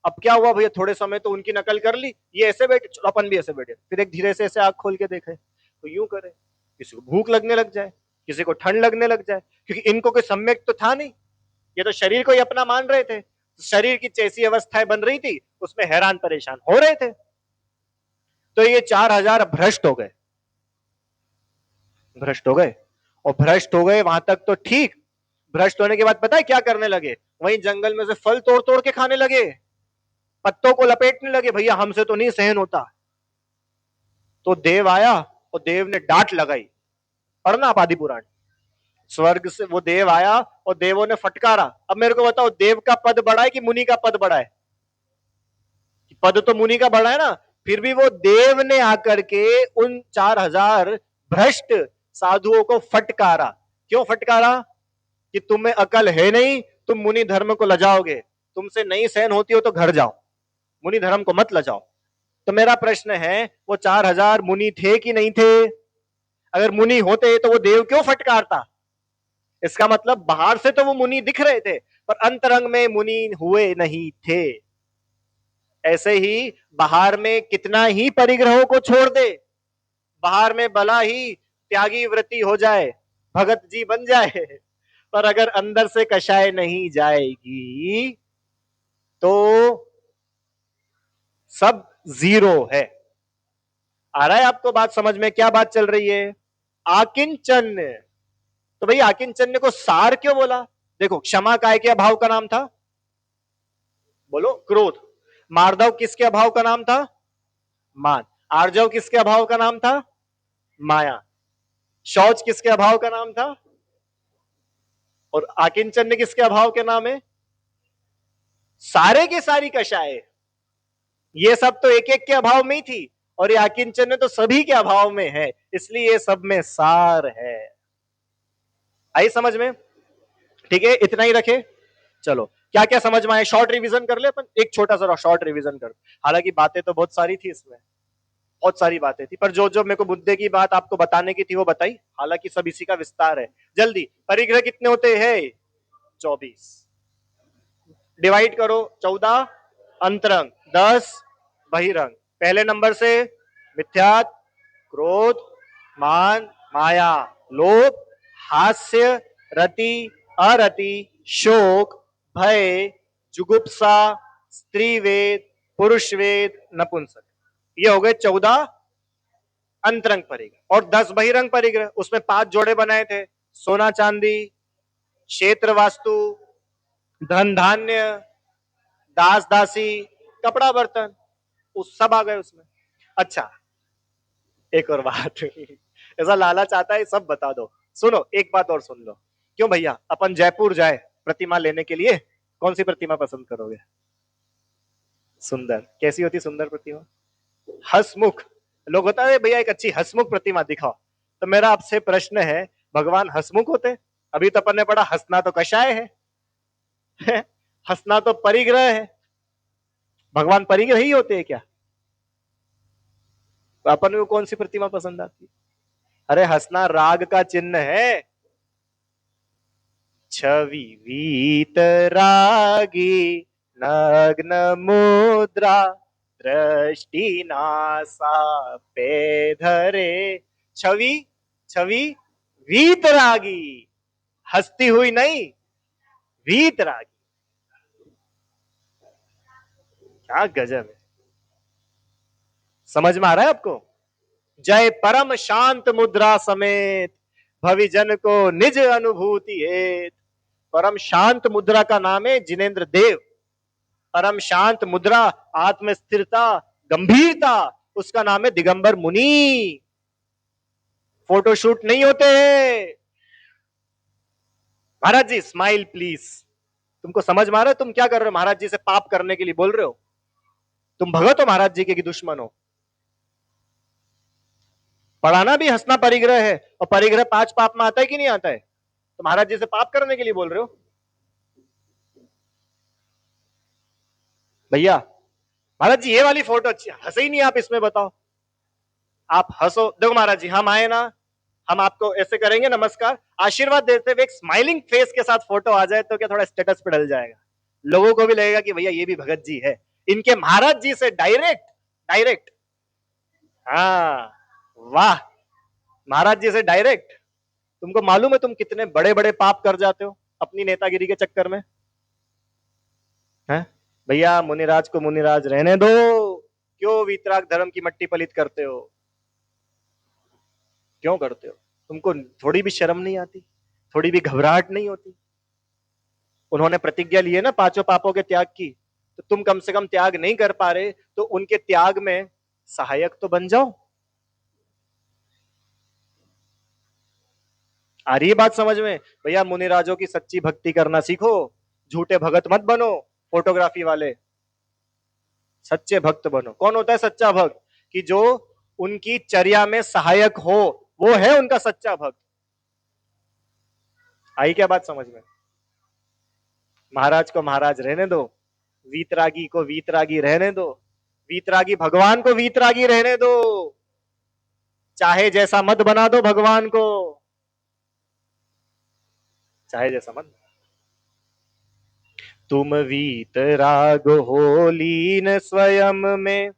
अब क्या हुआ भैया, थोड़े समय तो उनकी नकल कर ली, ये ऐसे बैठे, चलो अपन भी ऐसे बैठे। फिर एक धीरे से ऐसे आंख खोल के देखे, तो यूं करे, किसी को भूख लगने लग जाए, किसी को ठंड लगने लग जाए, क्योंकि इनको कोई सम्यक तो था नहीं, ये तो शरीर को ही अपना मान रहे थे। शरीर की जैसी अवस्थाएं बन रही थी उसमें हैरान परेशान हो रहे थे। तो ये 4,000 भ्रष्ट हो गए, भ्रष्ट हो गए। और भ्रष्ट हो गए वहां तक तो ठीक। भ्रष्ट होने के बाद पता है क्या करने लगे, वहीं जंगल में से फल तोड़ तोड़ के खाने लगे, पत्तों को लपेटने लगे, भैया हमसे तो नहीं सहन होता। तो देव आया और देव ने डांट लगाई, पढ़ना आप आदि पुराण। स्वर्ग से वो देव आया और देवों ने फटकारा। अब मेरे को बताओ, देव का पद बड़ा है कि मुनि का पद बड़ा है? पद तो मुनि का बड़ा है ना। फिर भी वो देव ने आकर के उन 4,000 भ्रष्ट साधुओं को फटकारा। क्यों फटकारा? कि तुम्हें अकल है नहीं, तुम मुनि धर्म को लजाओगे, तुमसे नहीं सहन होती हो तो घर जाओ, मुनि धर्म को मत लजाओ। तो मेरा प्रश्न है, वो 4,000 मुनि थे कि नहीं थे? अगर मुनि होते तो वो देव क्यों फटकारता? इसका मतलब बाहर से तो वो मुनि दिख रहे थे, पर अंतरंग में मुनि हुए नहीं थे। ऐसे ही बाहर में कितना ही परिग्रहों को छोड़ दे, बाहर में भला ही त्यागी व्रति हो जाए, भगत जी बन जाए, पर अगर अंदर से कषाय नहीं जाएगी तो सब जीरो है। आ रहा है आपको बात समझ में, क्या बात चल रही है? आकिंचन्य। तो भाई आकिंचन्य को सार क्यों बोला? देखो, क्षमा काय के अभाव का नाम था, बोलो क्रोध। मार्दव किसके अभाव का नाम था? मान। आर्जव किसके अभाव का नाम था? माया। शौच किसके अभाव का नाम था? और आकिंचन्य किसके अभाव के नाम है? सारे के सारी कषाय, ये सब तो एक एक के अभाव में ही थी, और ये आकिंचन्य तो सभी के अभाव में है, इसलिए ये सब में सार है। आई समझ में? ठीक है, इतना ही रखे। चलो, क्या क्या समझ में आए, शॉर्ट रिवीजन कर ले अपन, एक छोटा सा शॉर्ट रिवीजन कर। हालांकि बातें तो बहुत सारी थी इसमें, बहुत सारी बातें थी, पर जो जो मेरे को मुद्दे की बात आपको बताने की थी वो बताई। हालांकि सब इसी का विस्तार है। जल्दी, परिग्रह कितने होते हैं? 24। डिवाइड करो, 14 अंतरंग, 10 बहिरंग। पहले नंबर से मिथ्यात्व, क्रोध, मान, माया, लोभ, हास्य, रति, अरति, शोक, भय, जुगुप्सा, स्त्री वेद, पुरुष वेद, नपुंसक। ये हो गए 14 अंतरंग परिग्रह। और 10 बहिरंग परिग्रह, उसमें 5 जोड़े बनाए थे, सोना चांदी, क्षेत्र वास्तु, धन धान्य, दास दासी, कपड़ा बर्तन, उस सब आ गए उसमें। अच्छा, एक और बात। ऐसा लालच आता है सब बता दो। सुनो, एक बात और सुन लो। क्यों भैया, अपन जयपुर जाए प्रतिमा लेने के लिए, कौन सी प्रतिमा पसंद करोगे? सुंदर। कैसी होती सुंदर प्रतिमा? हसमुख। लोग होता है भैया एक अच्छी हसमुख प्रतिमा दिखाओ। तो मेरा आपसे प्रश्न है, भगवान हसमुख होते? अभी तो अपन ने पढ़ा हंसना तो कषाय है। हंसना तो परिग्रह है। भगवान परिग्रह ही होते हैं क्या? तो अपन को कौन सी प्रतिमा पसंद आती है? अरे हंसना राग का चिन्ह है। छवि वीतरागी नग्न मुद्रा, दृष्टि नासा पे धरे। छवि, छवि वीतरागी, हंसती हुई नहीं, वीतरागी। क्या गजब है। समझ में आ रहा है आपको? जय परम शांत मुद्रा समेत भविजन को निज अनुभूति हेत। परम शांत मुद्रा का नाम है जिनेंद्र देव। परम शांत मुद्रा, आत्म स्थिरता, गंभीरता, उसका नाम है दिगंबर मुनि। फोटोशूट नहीं होते हैं। महाराज जी स्माइल प्लीज। तुमको समझ में आ रहा है तुम क्या कर रहे हो? महाराज जी से पाप करने के लिए बोल रहे हो? तुम भगत हो महाराज जी के कि दुश्मन हो? पढ़ाना भी हंसना परिग्रह है, और परिग्रह 5 पाप में आता है कि नहीं आता है? तो महाराज जी से पाप करने के लिए बोल रहे हो भैया? महाराज जी ये वाली फोटो अच्छी, हंसे ही नहीं आप इसमें, बताओ। आप हंसो। देखो महाराज जी हम आए ना, हम आपको ऐसे करेंगे नमस्कार, आशीर्वाद देते हुए एक स्माइलिंग फेस के साथ फोटो आ जाए तो क्या थोड़ा स्टेटस पे डल जाएगा? लोगों को भी लगेगा कि भैया ये भी भगत जी है। इनके महाराज जी से डायरेक्ट, डायरेक्ट। हाँ, वाह। महाराज जी से डायरेक्ट। तुमको मालूम है तुम कितने बड़े बड़े पाप कर जाते हो अपनी नेतागिरी के चक्कर में? हैं? भैया मुनिराज को मुनिराज रहने दो। क्यों वीतराग धर्म की मट्टी पलित करते हो? क्यों करते हो? तुमको थोड़ी भी शर्म नहीं आती? थोड़ी भी घबराहट नहीं होती? उन्होंने प्रतिज्ञा ली है ना 5 पापों के त्याग की, तो तुम कम से कम त्याग नहीं कर पा रहे तो उनके त्याग में सहायक तो बन जाओ। आ रही है बात समझ में? भैया मुनिराजों की सच्ची भक्ति करना सीखो। झूठे भगत मत बनो, फोटोग्राफी वाले। सच्चे भक्त बनो। कौन होता है सच्चा भक्त? कि जो उनकी चर्या में सहायक हो, वो है उनका सच्चा भक्त। आई क्या बात समझ में? महाराज को महाराज रहने दो, वीतरागी को वीतरागी रहने दो, वीतरागी भगवान को वीतरागी रहने दो। चाहे जैसा मत बना दो भगवान को, चाहे जैसा मत। तुम वीतराग हो लीन स्वयं में,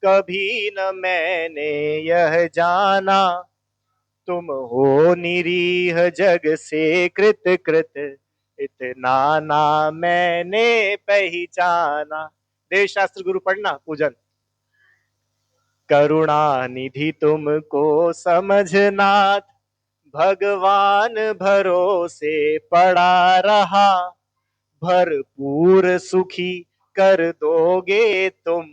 कभी न मैंने यह जाना। तुम हो निरीह जग से कृत कृत, इतना ना मैंने पहचाना। देव शास्त्र गुरु पढ़ना पूजन। करुणा निधि तुमको समझनाथ, भगवान भरोसे पड़ा रहा। भरपूर सुखी कर दोगे तुम,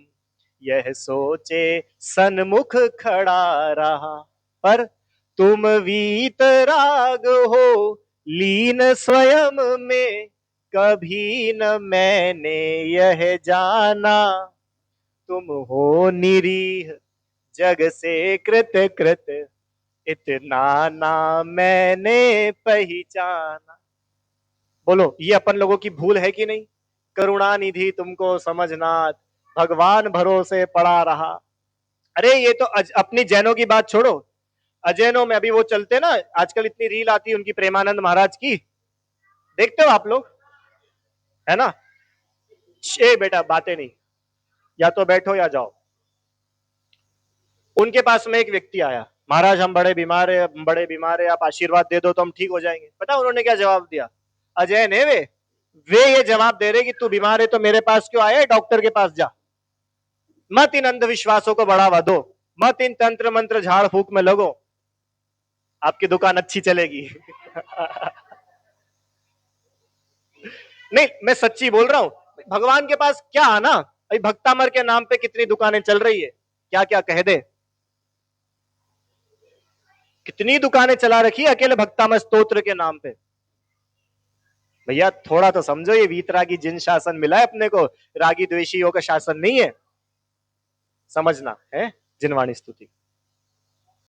यह सोचे सन्मुख खड़ा रहा। पर तुम वीतराग हो लीन स्वयं में, कभी न मैंने यह जाना। तुम हो निरीह जग से कृत कृत, इतना ना मैंने पहचाना। बोलो ये अपन लोगों की भूल है कि नहीं? करुणा निधि तुमको समझनाथ, भगवान भरोसे पड़ा रहा। अरे ये तो अपनी जैनों की बात छोड़ो, अजैनों में अभी वो चलते ना, आजकल इतनी रील आती है उनकी प्रेमानंद महाराज की, देखते हो आप लोग? है ना? ए बेटा बातें नहीं, या तो बैठो या जाओ। उनके पास में एक व्यक्ति आया, महाराज हम बड़े बीमार है, बड़े बीमार है, आप आशीर्वाद दे दो तो हम ठीक हो जाएंगे। पता उन्होंने क्या जवाब दिया? अजय ने वे ये जवाब दे रहे कि तू बीमार है तो मेरे पास क्यों आया, डॉक्टर के पास जा। मत इन अंधविश्वासों को बढ़ावा दो, मत इन तंत्र मंत्र झाड़ फूक में लगो, आपकी दुकान अच्छी चलेगी। नहीं मैं सच्ची बोल रहा हूं, भगवान के पास क्या आना। अभी भक्तामर के नाम पे कितनी दुकानें चल रही है, क्या क्या कह दे। कितनी दुकानें चला रखी है अकेले भक्तामर स्तोत्र के नाम पे। भैया थोड़ा तो समझो, ये वीतरागी जिन शासन मिला है अपने को, रागी द्वेषियों का शासन नहीं है। समझना है। जिनवाणी स्तुति।